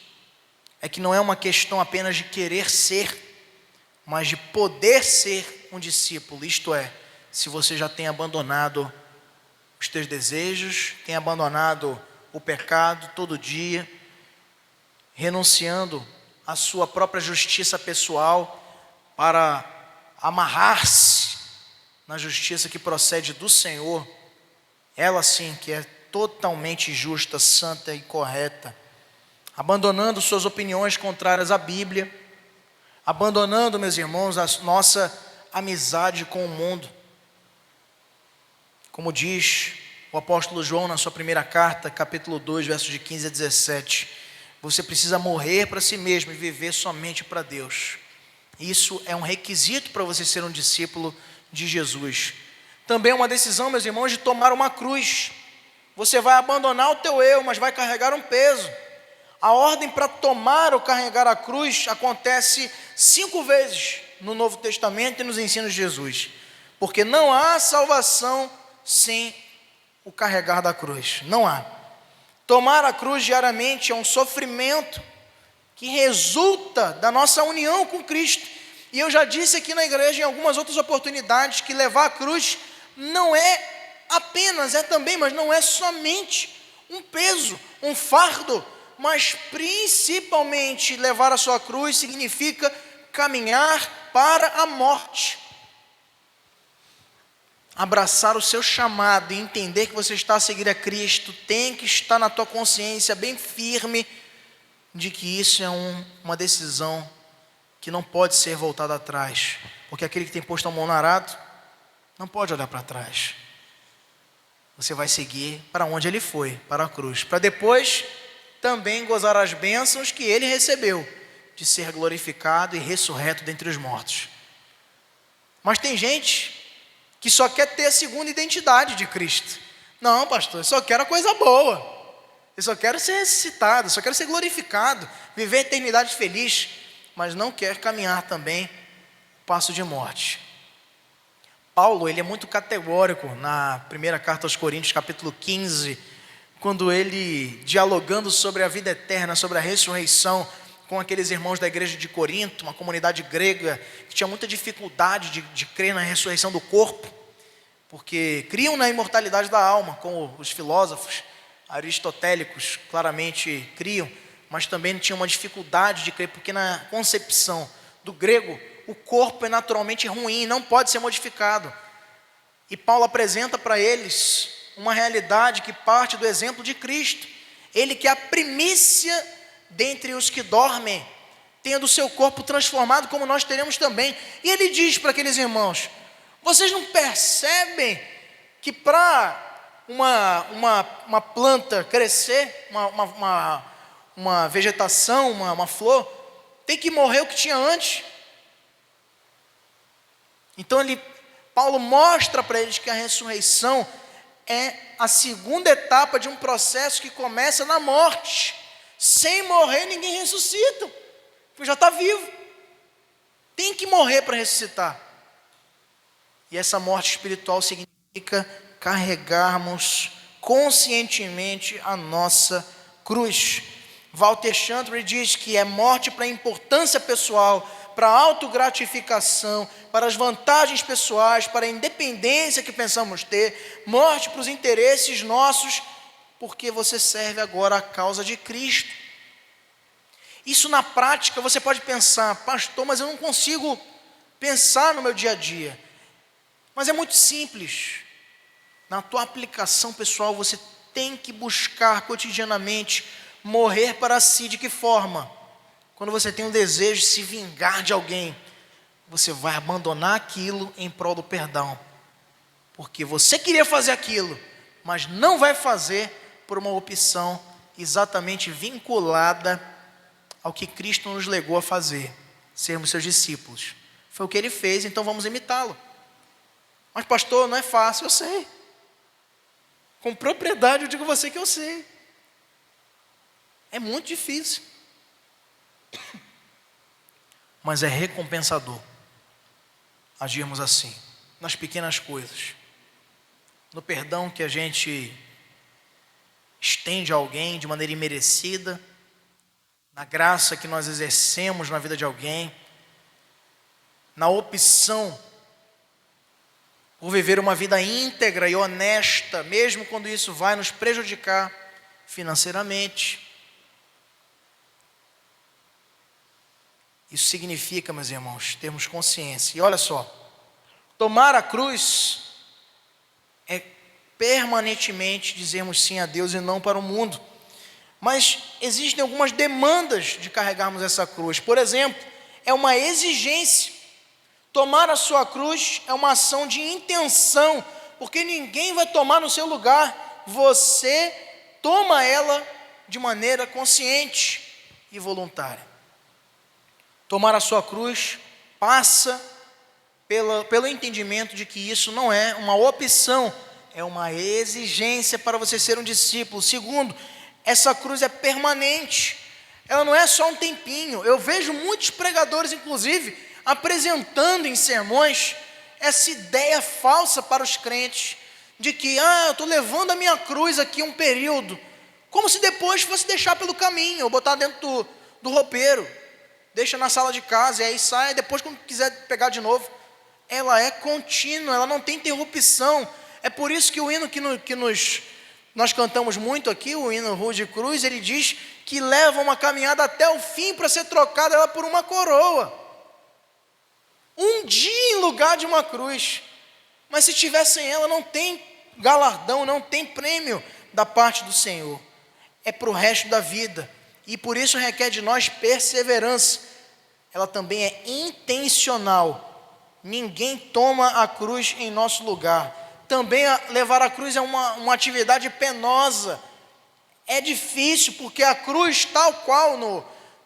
é que não é uma questão apenas de querer ser, mas de poder ser um discípulo. Isto é, se você já tem abandonado os teus desejos, tem abandonado o pecado todo dia, renunciando à sua própria justiça pessoal para amarrar-se na justiça que procede do Senhor, ela sim que é totalmente justa, santa e correta, abandonando suas opiniões contrárias à Bíblia, abandonando, meus irmãos, a nossa amizade com o mundo. Como diz o apóstolo João na sua primeira carta, capítulo 2, versos de 15 a 17, você precisa morrer para si mesmo e viver somente para Deus. Isso é um requisito para você ser um discípulo de Jesus. Também é uma decisão, meus irmãos, de tomar uma cruz. Você vai abandonar o teu eu, mas vai carregar um peso. A ordem para tomar ou carregar a cruz acontece 5 vezes no Novo Testamento e nos ensinos de Jesus. Porque não há salvação sem o carregar da cruz. Não há. Tomar a cruz diariamente é um sofrimento que resulta da nossa união com Cristo. E eu já disse aqui na igreja em algumas outras oportunidades que levar a cruz não é apenas, é também, mas não é somente um peso, um fardo, mas principalmente levar a sua cruz significa caminhar para a morte. Abraçar o seu chamado e entender que você está a seguir a Cristo tem que estar na tua consciência bem firme de que isso é uma decisão que não pode ser voltada atrás, porque aquele que tem posto a mão no arado não pode olhar para trás. Você vai seguir para onde ele foi, para a cruz, para depois também gozar as bênçãos que ele recebeu, de ser glorificado e ressurreto dentre os mortos. Mas tem gente que só quer ter a segunda identidade de Cristo. Não, pastor, eu só quero a coisa boa. Eu só quero ser ressuscitado, eu só quero ser glorificado, viver a eternidade feliz, mas não quer caminhar também o passo de morte. Paulo, ele é muito categórico na primeira carta aos Coríntios, capítulo 15, quando ele, dialogando sobre a vida eterna, sobre a ressurreição, com aqueles irmãos da igreja de Corinto, uma comunidade grega, que tinha muita dificuldade de crer na ressurreição do corpo, porque criam na imortalidade da alma, como os filósofos aristotélicos claramente criam, mas também tinham uma dificuldade de crer, porque na concepção do grego, o corpo é naturalmente ruim, não pode ser modificado. E Paulo apresenta para eles uma realidade que parte do exemplo de Cristo. Ele que é a primícia dentre os que dormem, tendo o seu corpo transformado como nós teremos também. E ele diz para aqueles irmãos: vocês não percebem que para uma planta crescer, uma vegetação, uma flor, tem que morrer o que tinha antes? Então Paulo mostra para eles que a ressurreição é a segunda etapa de um processo que começa na morte. Sem morrer, ninguém ressuscita, porque já está vivo. Tem que morrer para ressuscitar. E essa morte espiritual significa carregarmos conscientemente a nossa cruz. Walter Chantre diz que é morte para a importância pessoal, para a autogratificação, para as vantagens pessoais, para a independência que pensamos ter, morte para os interesses nossos, porque você serve agora a causa de Cristo. Isso na prática você pode pensar, pastor, mas eu não consigo pensar no meu dia a dia. Mas é muito simples. Na tua aplicação pessoal você tem que buscar cotidianamente morrer para si. De que forma? Quando você tem um desejo de se vingar de alguém, você vai abandonar aquilo em prol do perdão, porque você queria fazer aquilo, mas não vai fazer por uma opção exatamente vinculada ao que Cristo nos legou a fazer, sermos seus discípulos. Foi o que ele fez, então vamos imitá-lo. Mas pastor, não é fácil, eu sei. Com propriedade eu digo a você que eu sei. É muito difícil. Mas é recompensador agirmos assim, nas pequenas coisas, no perdão que a gente estende a alguém de maneira imerecida, na graça que nós exercemos na vida de alguém, na opção por viver uma vida íntegra e honesta, mesmo quando isso vai nos prejudicar financeiramente. Isso significa, meus irmãos, termos consciência. E olha só, tomar a cruz é permanentemente dizermos sim a Deus e não para o mundo. Mas existem algumas demandas de carregarmos essa cruz. Por exemplo, é uma exigência. Tomar a sua cruz é uma ação de intenção, porque ninguém vai tomar no seu lugar. Você toma ela de maneira consciente e voluntária. Tomar a sua cruz passa pelo entendimento de que isso não é uma opção, é uma exigência para você ser um discípulo. Segundo, essa cruz é permanente, ela não é só um tempinho. Eu vejo muitos pregadores, inclusive, apresentando em sermões essa ideia falsa para os crentes, de que, eu estou levando a minha cruz aqui um período, como se depois fosse deixar pelo caminho, ou botar dentro do roupeiro, deixa na sala de casa, e aí sai, depois quando quiser pegar de novo. Ela é contínua, ela não tem interrupção. É por isso que o hino nós cantamos muito aqui, o hino Rude Cruz, ele diz que leva uma caminhada até o fim para ser trocada ela por uma coroa. Um dia em lugar de uma cruz. Mas se tiver sem ela, não tem galardão, não tem prêmio da parte do Senhor. É para o resto da vida. E por isso requer de nós perseverança. Ela também é intencional. Ninguém toma a cruz em nosso lugar. Também levar a cruz é uma atividade penosa. É difícil, porque a cruz, tal qual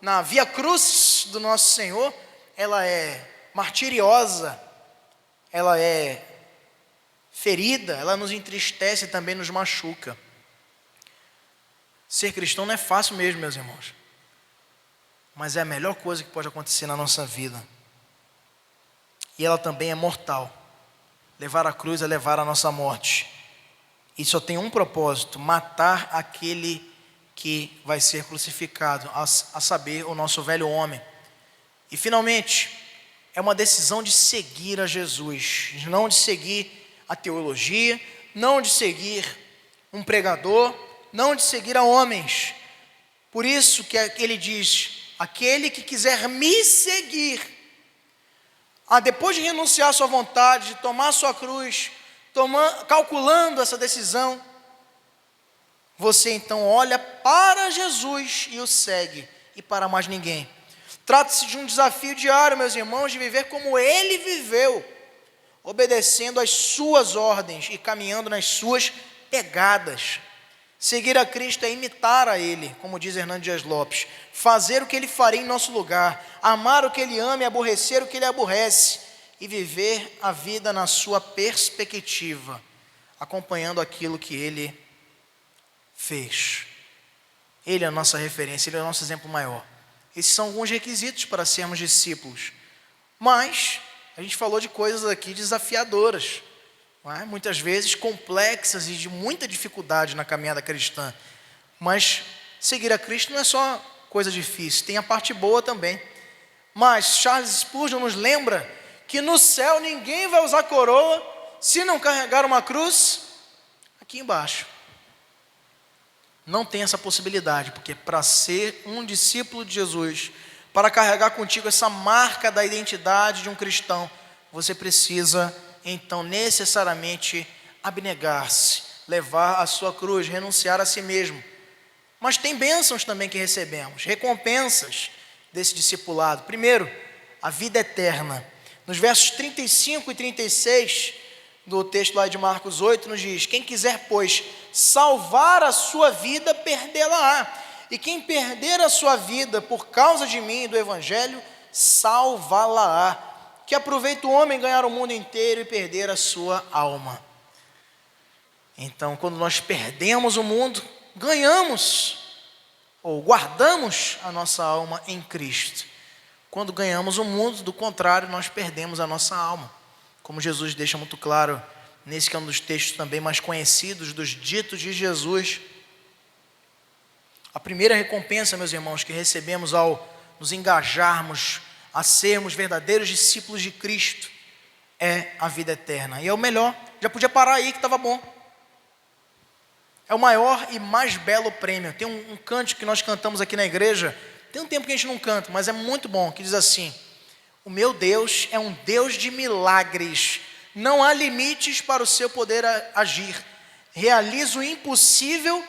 na Via Crucis do nosso Senhor, ela é martiriosa, ela é ferida, ela nos entristece e também nos machuca. Ser cristão não é fácil mesmo, meus irmãos, mas é a melhor coisa que pode acontecer na nossa vida. E ela também é mortal. Levar a cruz é levar a nossa morte. E só tem um propósito: matar aquele que vai ser crucificado, a saber, o nosso velho homem. E finalmente, é uma decisão de seguir a Jesus, não de seguir a teologia, não de seguir um pregador, não de seguir a homens. Por isso que ele diz: aquele que quiser me seguir, depois de renunciar à sua vontade, de tomar a sua cruz, calculando essa decisão, você então olha para Jesus e o segue, e para mais ninguém. Trata-se de um desafio diário, meus irmãos, de viver como ele viveu, obedecendo às suas ordens e caminhando nas suas pegadas. Seguir a Cristo é imitar a ele, como diz Hernando Dias Lopes, fazer o que ele faria em nosso lugar, amar o que ele ama e aborrecer o que ele aborrece, e viver a vida na sua perspectiva. acompanhando aquilo que ele fez. Ele é a nossa referência, ele é o nosso exemplo maior. Esses são alguns requisitos para sermos discípulos. Mas a gente falou de coisas aqui desafiadoras, não é? Muitas vezes complexas e de muita dificuldade na caminhada cristã. Mas seguir a Cristo não é só coisa difícil, tem a parte boa também. Mas Charles Spurgeon nos lembra que no céu ninguém vai usar coroa se não carregar uma cruz aqui embaixo. Não tem essa possibilidade, porque para ser um discípulo de Jesus, para carregar contigo essa marca da identidade de um cristão, você precisa, então, necessariamente abnegar-se, levar a sua cruz, renunciar a si mesmo. Mas tem bênçãos também que recebemos, recompensas desse discipulado. Primeiro, a vida eterna. Nos versos 35 e 36 do texto lá de Marcos 8, nos diz: quem quiser, pois, salvar a sua vida, perdê-la-á. E quem perder a sua vida por causa de mim e do Evangelho, salvá-la-á. Que aproveita o homem ganhar o mundo inteiro e perder a sua alma. Então, quando nós perdemos o mundo, ganhamos, ou guardamos a nossa alma em Cristo. Quando ganhamos o mundo, do contrário, nós perdemos a nossa alma. Como Jesus deixa muito claro, nesse que é um dos textos também mais conhecidos dos ditos de Jesus. A primeira recompensa, meus irmãos, que recebemos ao nos engajarmos a sermos verdadeiros discípulos de Cristo, é a vida eterna. E é o melhor, já podia parar aí que estava bom. É o maior e mais belo prêmio. Tem um cântico que nós cantamos aqui na igreja, tem um tempo que a gente não canta, mas é muito bom, que diz assim: o meu Deus é um Deus de milagres, não há limites para o seu poder agir. Realiza o impossível,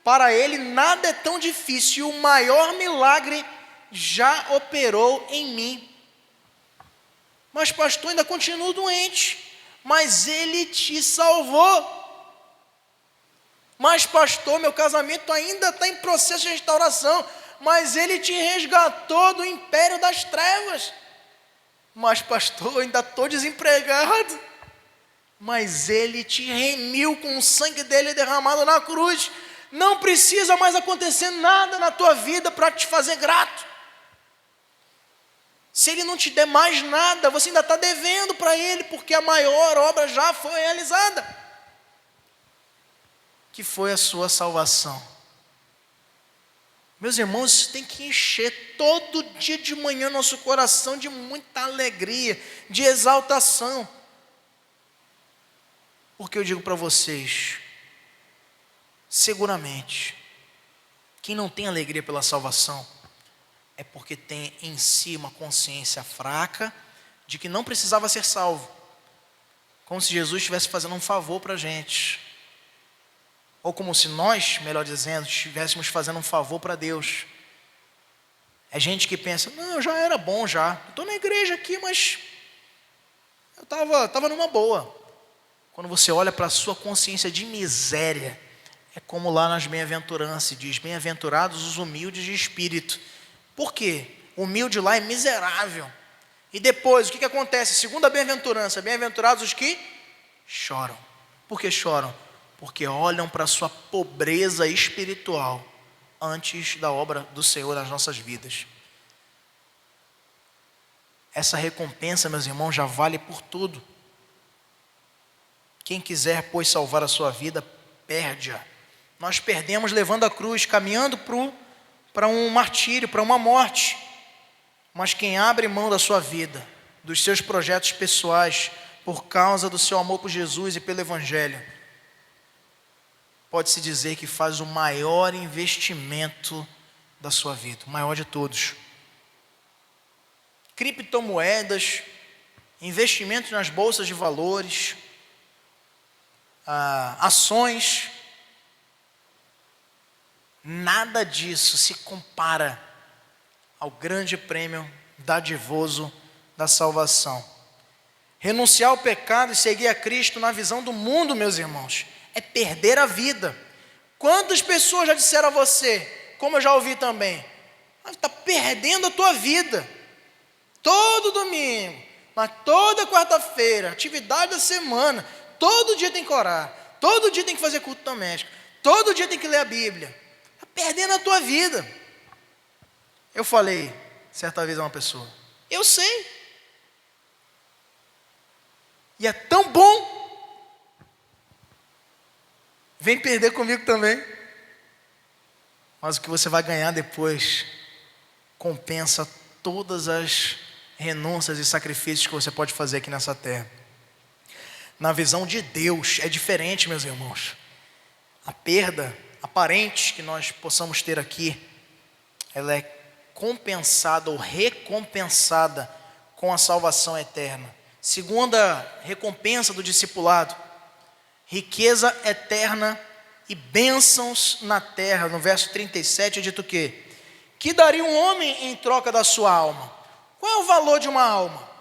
para ele nada é tão difícil, o maior milagre já operou em mim. Mas pastor, ainda continuo doente, mas ele te salvou. Mas pastor, meu casamento ainda está em processo de restauração, mas ele te resgatou do império das trevas. Mas pastor, ainda estou desempregado, mas ele te remiu com o sangue dele derramado na cruz. Não precisa mais acontecer nada na tua vida para te fazer grato. Se ele não te der mais nada, você ainda está devendo para ele, porque a maior obra já foi realizada, que foi a sua salvação. Meus irmãos, isso tem que encher todo dia de manhã nosso coração de muita alegria, de exaltação. Porque eu digo para vocês, seguramente, quem não tem alegria pela salvação, é porque tem em si uma consciência fraca de que não precisava ser salvo. Como se Jesus estivesse fazendo um favor para a gente. Ou como se nós, melhor dizendo, estivéssemos fazendo um favor para Deus. É gente que pensa: não, eu já era bom já. Estou na igreja aqui, mas eu estava numa boa. Quando você olha para a sua consciência de miséria, é como lá nas bem-aventuranças diz: bem-aventurados os humildes de espírito. Por quê? O humilde lá é miserável. E depois, o que acontece? Segunda bem-aventurança: bem-aventurados os que choram. Por que choram? Porque olham para a sua pobreza espiritual antes da obra do Senhor nas nossas vidas. Essa recompensa, meus irmãos, já vale por tudo. Quem quiser, pois, salvar a sua vida, perde-a. Nós perdemos levando a cruz, caminhando para um martírio, para uma morte. Mas quem abre mão da sua vida, dos seus projetos pessoais, por causa do seu amor por Jesus e pelo Evangelho, pode-se dizer que faz o maior investimento da sua vida, o maior de todos. Criptomoedas, investimentos nas bolsas de valores, ações, nada disso se compara ao grande prêmio dadivoso da salvação. Renunciar ao pecado e seguir a Cristo na visão do mundo, meus irmãos, é perder a vida. Quantas pessoas já disseram a você, como eu já ouvi também: está perdendo a tua vida. Todo domingo, mas toda quarta-feira, atividade da semana, todo dia tem que orar, todo dia tem que fazer culto doméstico, todo dia tem que ler a Bíblia. Está perdendo a tua vida. Eu falei certa vez a uma pessoa, eu sei. E é tão bom. Vem perder comigo também. Mas o que você vai ganhar depois compensa todas as renúncias e sacrifícios que você pode fazer aqui nessa terra. Na visão de Deus é diferente, meus irmãos. A perda aparente que nós possamos ter aqui, ela é compensada ou recompensada com a salvação eterna. Segunda recompensa do discipulado, riqueza eterna e bênçãos na terra. No verso 37 é dito o quê? Que daria um homem em troca da sua alma? Qual é o valor de uma alma?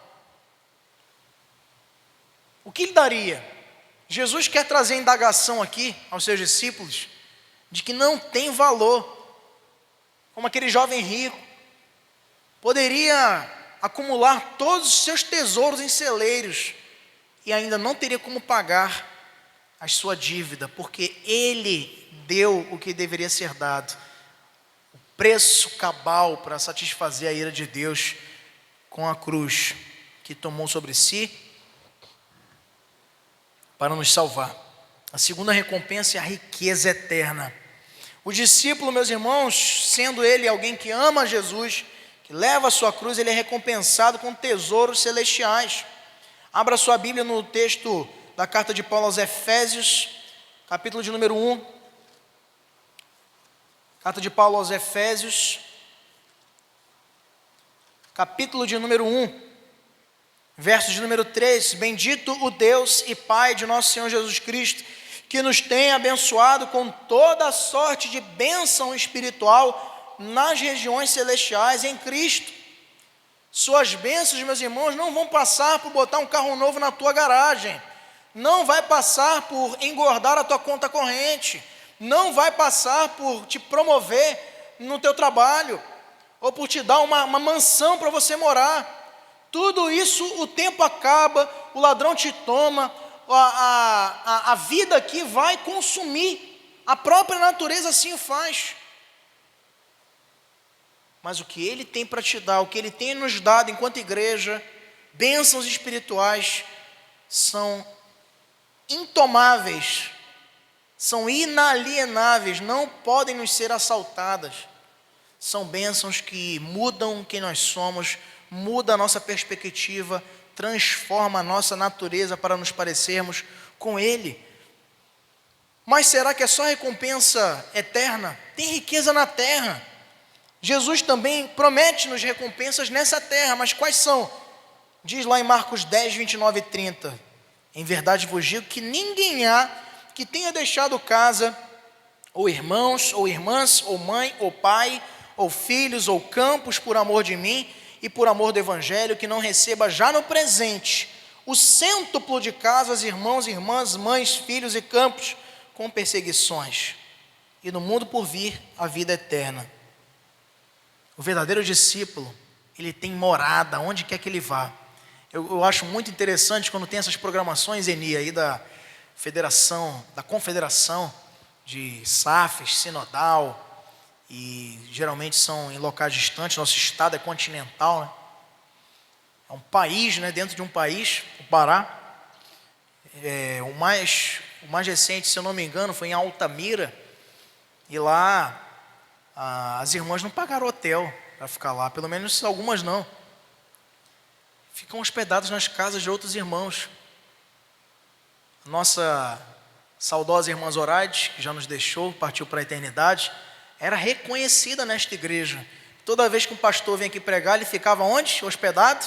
O que lhe daria? Jesus quer trazer a indagação aqui aos seus discípulos de que não tem valor, como aquele jovem rico poderia acumular todos os seus tesouros em celeiros e ainda não teria como pagar a sua dívida, porque ele deu o que deveria ser dado, o preço cabal para satisfazer a ira de Deus com a cruz que tomou sobre si para nos salvar. A segunda recompensa é a riqueza eterna. O discípulo, meus irmãos, sendo ele alguém que ama Jesus, que leva a sua cruz, ele é recompensado com tesouros celestiais. Abra sua Bíblia no texto da carta de Paulo aos Efésios, capítulo de número 1. Carta de Paulo aos Efésios, capítulo de número 1. Verso de número 3, bendito o Deus e Pai de nosso Senhor Jesus Cristo, que nos tem abençoado com toda a sorte de bênção espiritual nas regiões celestiais em Cristo. Suas bênçãos, meus irmãos, não vão passar por botar um carro novo na tua garagem, não vai passar por engordar a tua conta corrente, não vai passar por te promover no teu trabalho, ou por te dar uma mansão para você morar. Tudo isso o tempo acaba, o ladrão te toma, a vida aqui vai consumir, a própria natureza assim o faz. Mas o que Ele tem para te dar, o que Ele tem nos dado enquanto igreja, bênçãos espirituais, são intomáveis, são inalienáveis, não podem nos ser assaltadas. São bênçãos que mudam quem nós somos, muda a nossa perspectiva, transforma a nossa natureza para nos parecermos com Ele. Mas será que é só recompensa eterna? Tem riqueza na terra. Jesus também promete-nos recompensas nessa terra, mas quais são? Diz lá em Marcos 10, 29 e 30. Em verdade vos digo que ninguém há que tenha deixado casa, ou irmãos, ou irmãs, ou mãe, ou pai, ou filhos, ou campos por amor de mim, e por amor do Evangelho, que não receba já no presente o cêntuplo de casas, irmãos, irmãs, mães, filhos e campos, com perseguições, e no mundo por vir a vida eterna. O verdadeiro discípulo, ele tem morada, onde quer que ele vá. Eu acho muito interessante quando tem essas programações, Eni, aí da federação, da confederação de SAFs, sinodal, e geralmente são em locais distantes. Nosso estado é continental, né? É um país, né? Dentro de um país, o Pará. O mais recente, se eu não me engano, foi em Altamira, e lá as irmãs não pagaram hotel para ficar lá, pelo menos algumas não. Ficam hospedadas nas casas de outros irmãos. Nossa saudosa irmã Zoraide, que já nos deixou, partiu para a eternidade, era reconhecida nesta igreja. Toda vez que um pastor vinha aqui pregar, ele ficava onde? Hospedado?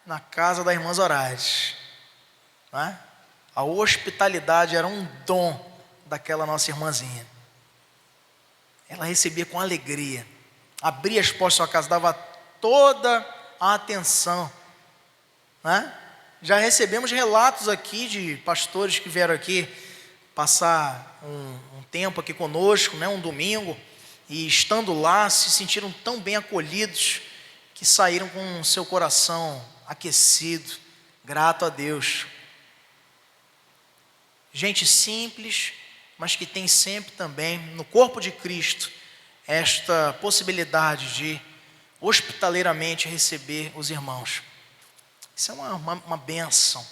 Na casa da irmã Zoraide. Não é? A hospitalidade era um dom daquela nossa irmãzinha. Ela recebia com alegria, abria as portas da sua casa, dava toda a atenção. Não é? Já recebemos relatos aqui de pastores que vieram aqui passar um tempo aqui conosco, né, um domingo, e estando lá se sentiram tão bem acolhidos que saíram com o seu coração aquecido, grato a Deus. Gente simples, mas que tem sempre também no corpo de Cristo esta possibilidade de hospitaleiramente receber os irmãos. Isso é uma bênção.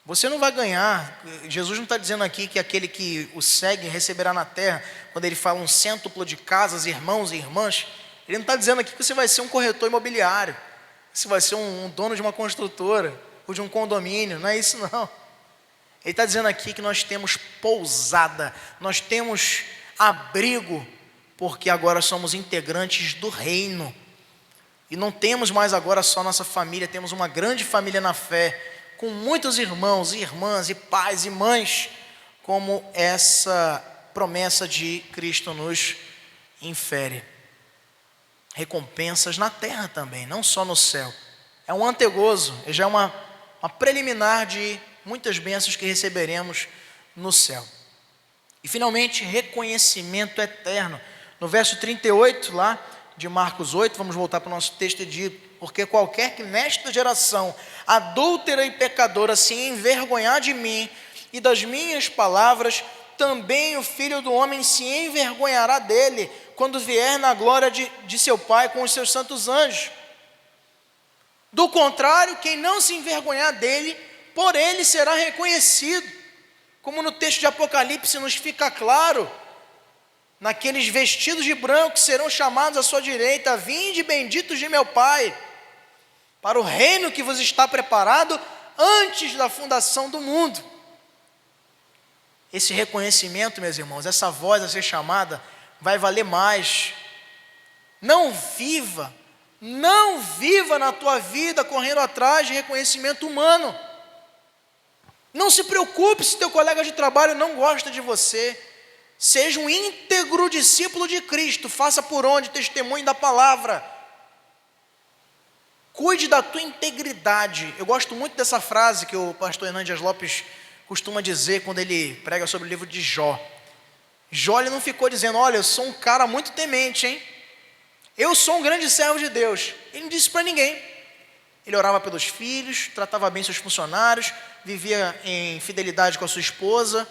Você não vai ganhar, Jesus não está dizendo aqui que aquele que o segue receberá na terra, quando ele fala um cêntuplo de casas, irmãos e irmãs, ele não está dizendo aqui que você vai ser um corretor imobiliário, você vai ser um dono de uma construtora, ou de um condomínio, não é isso não. Ele está dizendo aqui que nós temos pousada, nós temos abrigo, porque agora somos integrantes do reino, e não temos mais agora só nossa família, temos uma grande família na fé, com muitos irmãos e irmãs, e pais e mães, como essa promessa de Cristo nos infere. Recompensas na terra também, não só no céu. É um antegozo, já é uma preliminar de muitas bênçãos que receberemos no céu. E finalmente, reconhecimento eterno. No verso 38 lá de Marcos 8, vamos voltar para o nosso texto e diz: porque qualquer que nesta geração adúltera e pecadora se envergonhar de mim e das minhas palavras, também o Filho do Homem se envergonhará dele, quando vier na glória de seu Pai com os seus santos anjos. Do contrário, quem não se envergonhar dele, por ele será reconhecido. Como no texto de Apocalipse nos fica claro, naqueles vestidos de branco que serão chamados à sua direita: vinde benditos de meu Pai, para o reino que vos está preparado antes da fundação do mundo. Esse reconhecimento, meus irmãos, essa voz a ser chamada, vai valer mais. Não viva na tua vida correndo atrás de reconhecimento humano. Não se preocupe se teu colega de trabalho não gosta de você. Seja um íntegro discípulo de Cristo, faça por onde testemunho da palavra. Cuide da tua integridade. Eu gosto muito dessa frase que o pastor Hernandes Lopes costuma dizer quando ele prega sobre o livro de Jó. Jó, ele não ficou dizendo: olha, eu sou um cara muito temente, hein? Eu sou um grande servo de Deus. Ele não disse para ninguém. Ele orava pelos filhos, tratava bem seus funcionários, vivia em fidelidade com a sua esposa,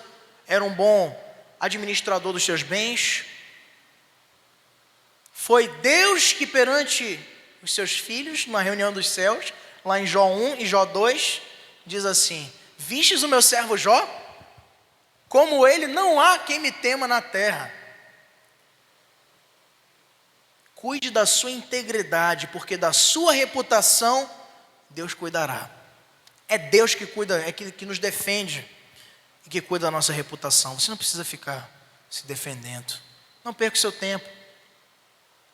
era um bom administrador dos seus bens. Foi Deus que perante os seus filhos, numa reunião dos céus, lá em Jó 1 e Jó 2, diz assim: vistes o meu servo Jó? Como ele não há quem me tema na terra. Cuide da sua integridade, porque da sua reputação Deus cuidará. É Deus que cuida, é que nos defende e que cuida da nossa reputação. Você não precisa ficar se defendendo. Não perca o seu tempo.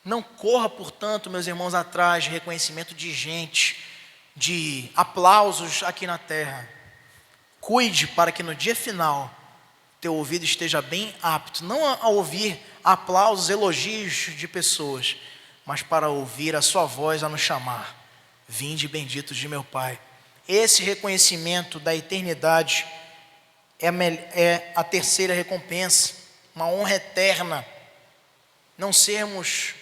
Não corra, portanto, meus irmãos, atrás de reconhecimento de gente, de aplausos aqui na terra. Cuide para que no dia final teu ouvido esteja bem apto, não a ouvir aplausos, elogios de pessoas, mas para ouvir a sua voz a nos chamar: vinde benditos de meu Pai. Esse reconhecimento da eternidade é a terceira recompensa, uma honra eterna. Não sermos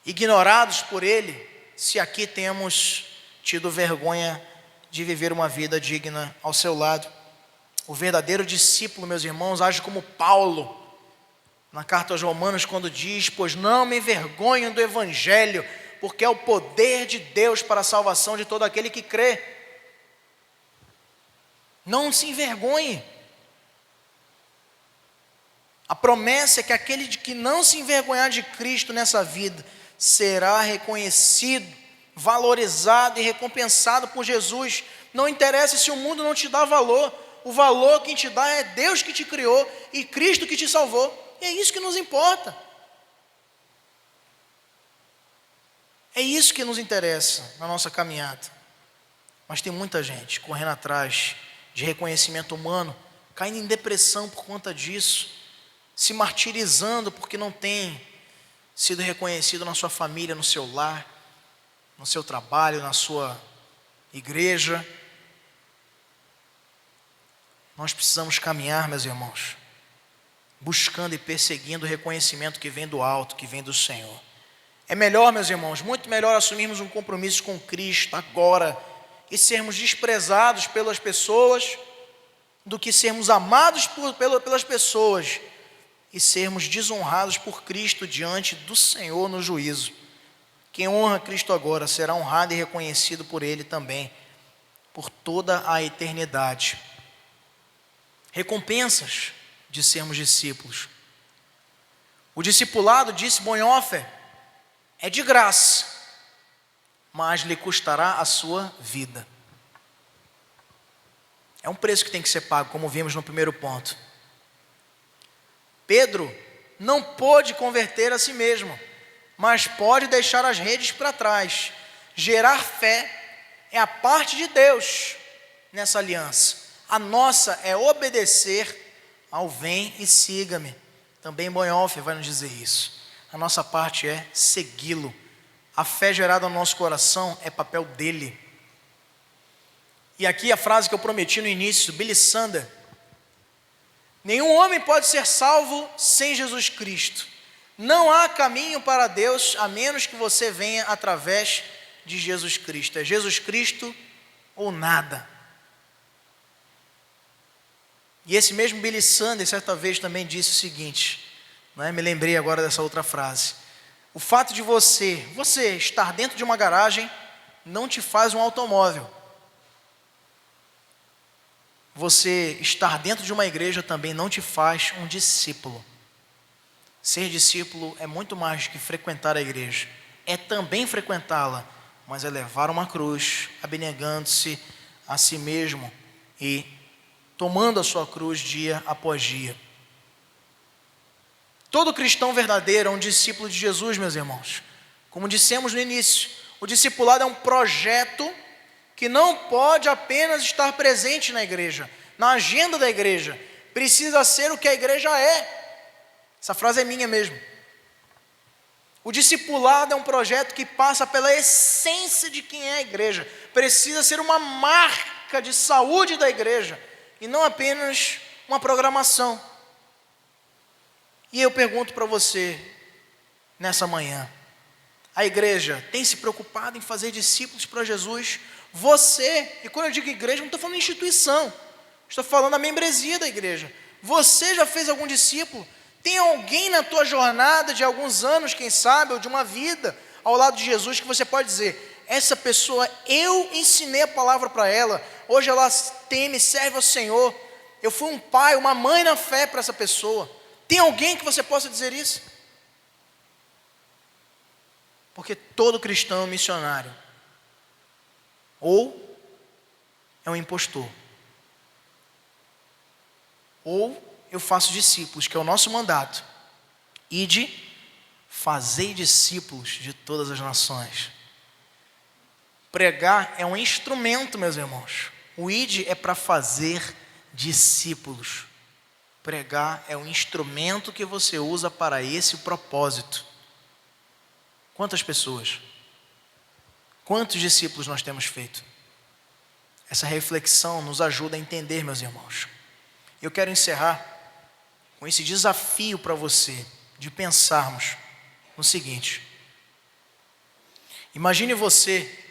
ignorados por Ele, se aqui temos tido vergonha de viver uma vida digna ao seu lado. O verdadeiro discípulo, meus irmãos, age como Paulo, na carta aos Romanos, quando diz: pois não me envergonho do Evangelho, porque é o poder de Deus para a salvação de todo aquele que crê. Não se envergonhe. A promessa é que aquele que não se envergonhar de Cristo nessa vida será reconhecido, valorizado e recompensado por Jesus. Não interessa se o mundo não te dá valor, o valor quem te dá é Deus que te criou e Cristo que te salvou. E é isso que nos importa. É isso que nos interessa na nossa caminhada. Mas tem muita gente correndo atrás de reconhecimento humano, caindo em depressão por conta disso, se martirizando porque não tem sido reconhecido na sua família, no seu lar, no seu trabalho, na sua igreja. Nós precisamos caminhar, meus irmãos, buscando e perseguindo o reconhecimento que vem do alto, que vem do Senhor. É melhor, meus irmãos, muito melhor assumirmos um compromisso com Cristo agora e sermos desprezados pelas pessoas do que sermos amados pelas pessoas e sermos desonrados por Cristo diante do Senhor no juízo. Quem honra Cristo agora será honrado e reconhecido por Ele também, por toda a eternidade. Recompensas de sermos discípulos. O discipulado, disse Bonhoeffer, é de graça, mas lhe custará a sua vida. É um preço que tem que ser pago, como vimos no primeiro ponto. Pedro não pôde converter a si mesmo, mas pode deixar as redes para trás. Gerar fé é a parte de Deus nessa aliança. A nossa é obedecer ao vem e siga-me. Também Bonhoeffer vai nos dizer isso. A nossa parte é segui-lo. A fé gerada no nosso coração é papel dele. E aqui a frase que eu prometi no início, Billy Sunday. Nenhum homem pode ser salvo sem Jesus Cristo. Não há caminho para Deus a menos que você venha através de Jesus Cristo. É Jesus Cristo ou nada. E esse mesmo Billy Sunday certa vez também disse o seguinte, me lembrei agora dessa outra frase. O fato de você estar dentro de uma garagem não te faz um automóvel. Você estar dentro de uma igreja também não te faz um discípulo. Ser discípulo é muito mais do que frequentar a igreja. É também frequentá-la, mas é levar uma cruz, abnegando-se a si mesmo e tomando a sua cruz dia após dia. Todo cristão verdadeiro é um discípulo de Jesus, meus irmãos. Como dissemos no início, o discipulado é um projeto que não pode apenas estar presente na igreja, na agenda da igreja. Precisa ser o que a igreja é. Essa frase é minha mesmo. O discipulado é um projeto que passa pela essência de quem é a igreja. Precisa ser uma marca de saúde da igreja e não apenas uma programação. E eu pergunto para você, nessa manhã, a igreja tem se preocupado em fazer discípulos para Jesus? Você, e quando eu digo igreja, não estou falando instituição, estou falando da membresia da igreja. Você já fez algum discípulo? Tem alguém na tua jornada de alguns anos, quem sabe, ou de uma vida, ao lado de Jesus, que você pode dizer, essa pessoa, eu ensinei a palavra para ela, hoje ela teme, serve ao Senhor, eu fui um pai, uma mãe na fé para essa pessoa. Tem alguém que você possa dizer isso? Porque todo cristão é um missionário. Ou é um impostor. Ou eu faço discípulos, que é o nosso mandato. Ide, fazei discípulos de todas as nações. Pregar é um instrumento, meus irmãos. O ide é para fazer discípulos. Pregar é um instrumento que você usa para esse propósito. Quantas pessoas? Quantos discípulos nós temos feito? Essa reflexão nos ajuda a entender, meus irmãos. Eu quero encerrar com esse desafio para você, de pensarmos no seguinte. Imagine você,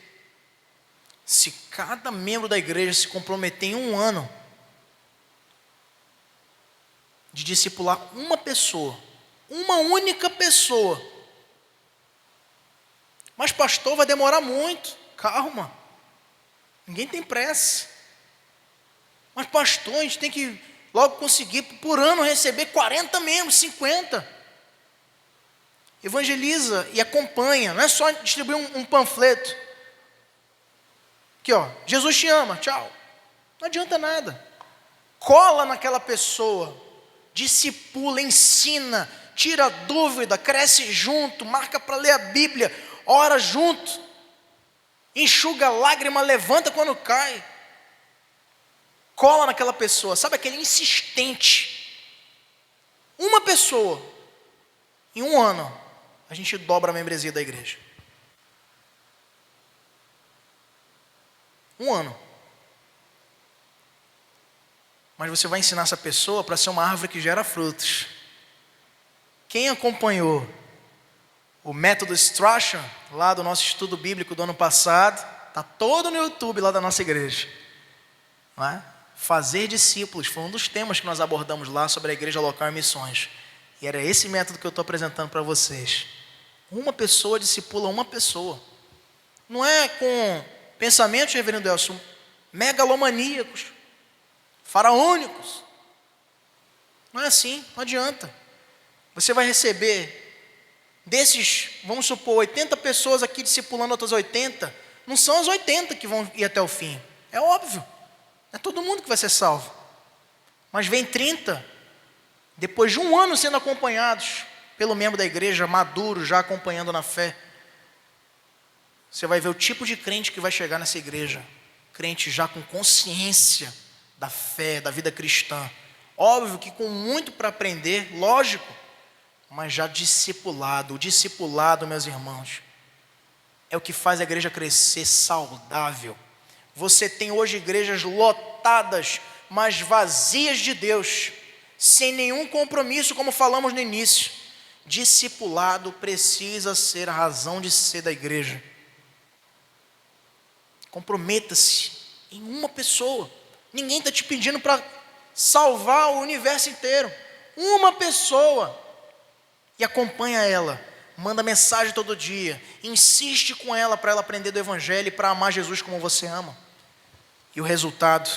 se cada membro da igreja se comprometer em um ano, de discipular uma pessoa, uma única pessoa. Mas pastor, vai demorar muito. Calma, ninguém tem pressa. Mas pastor, a gente tem que logo conseguir por ano receber 40 membros, 50. Evangeliza e acompanha, não é só distribuir um panfleto. Aqui ó, Jesus te ama, tchau. Não adianta nada. Cola naquela pessoa, discipula, ensina, tira dúvida, cresce junto, marca para ler a Bíblia, ora junto, enxuga lágrima, levanta quando cai. Cola naquela pessoa, sabe aquele insistente. Uma pessoa, em um ano, a gente dobra a membresia da igreja. Um ano. Mas você vai ensinar essa pessoa para ser uma árvore que gera frutos. Quem acompanhou o método Strachan, lá do nosso estudo bíblico do ano passado, está todo no YouTube lá da nossa igreja. Não é? fazer discípulos. Foi um dos temas que nós abordamos lá sobre a igreja local e missões. E era esse método que eu estou apresentando para vocês. Uma pessoa discipula uma pessoa. Não é com pensamentos, reverendo Elcio, megalomaníacos, faraônicos. Não é assim, não adianta. Você vai receber desses, vamos supor, 80 pessoas aqui discipulando outras 80, não são as 80 que vão ir até o fim. É óbvio. Não é todo mundo que vai ser salvo. Mas vem 30, depois de um ano sendo acompanhados pelo membro da igreja, maduro, já acompanhando na fé. Você vai ver o tipo de crente que vai chegar nessa igreja. Crente já com consciência da fé, da vida cristã. Óbvio que com muito para aprender, lógico, mas já discipulado. O discipulado, meus irmãos, é o que faz a igreja crescer saudável. Você tem hoje igrejas lotadas, mas vazias de Deus, sem nenhum compromisso, como falamos no início. Discipulado precisa ser a razão de ser da igreja. Comprometa-se em uma pessoa. Ninguém está te pedindo para salvar o universo inteiro. Uma pessoa. E acompanha ela. Manda mensagem todo dia. Insiste com ela para ela aprender do evangelho e para amar Jesus como você ama. E o resultado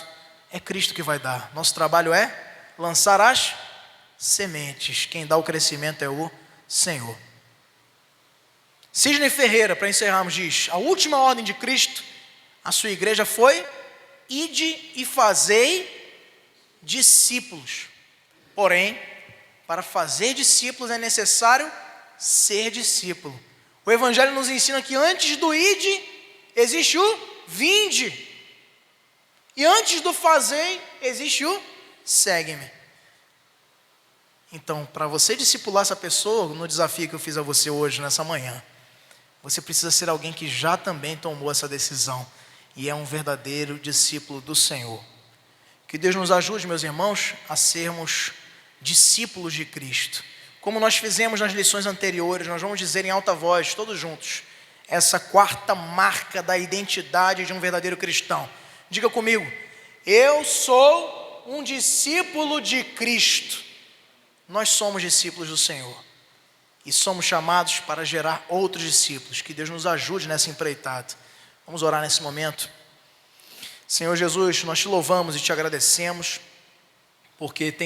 é Cristo que vai dar. Nosso trabalho é lançar as sementes. Quem dá o crescimento é o Senhor. Sidney Ferreira, para encerrarmos, diz: a última ordem de Cristo, a sua igreja foi: ide e fazei discípulos. Porém, para fazer discípulos é necessário ser discípulo. O Evangelho nos ensina que antes do ide, existe o vinde. E antes do fazer, existe o segue-me. Então, para você discipular essa pessoa, no desafio que eu fiz a você hoje, nessa manhã, você precisa ser alguém que já também tomou essa decisão e é um verdadeiro discípulo do Senhor. Que Deus nos ajude, meus irmãos, a sermos discípulos de Cristo. Como nós fizemos nas lições anteriores, nós vamos dizer em alta voz, todos juntos, essa quarta marca da identidade de um verdadeiro cristão. Diga comigo: eu sou um discípulo de Cristo. Nós somos discípulos do Senhor e somos chamados para gerar outros discípulos. Que Deus nos ajude nessa empreitada. Vamos orar nesse momento. Senhor Jesus, nós te louvamos e te agradecemos porque tem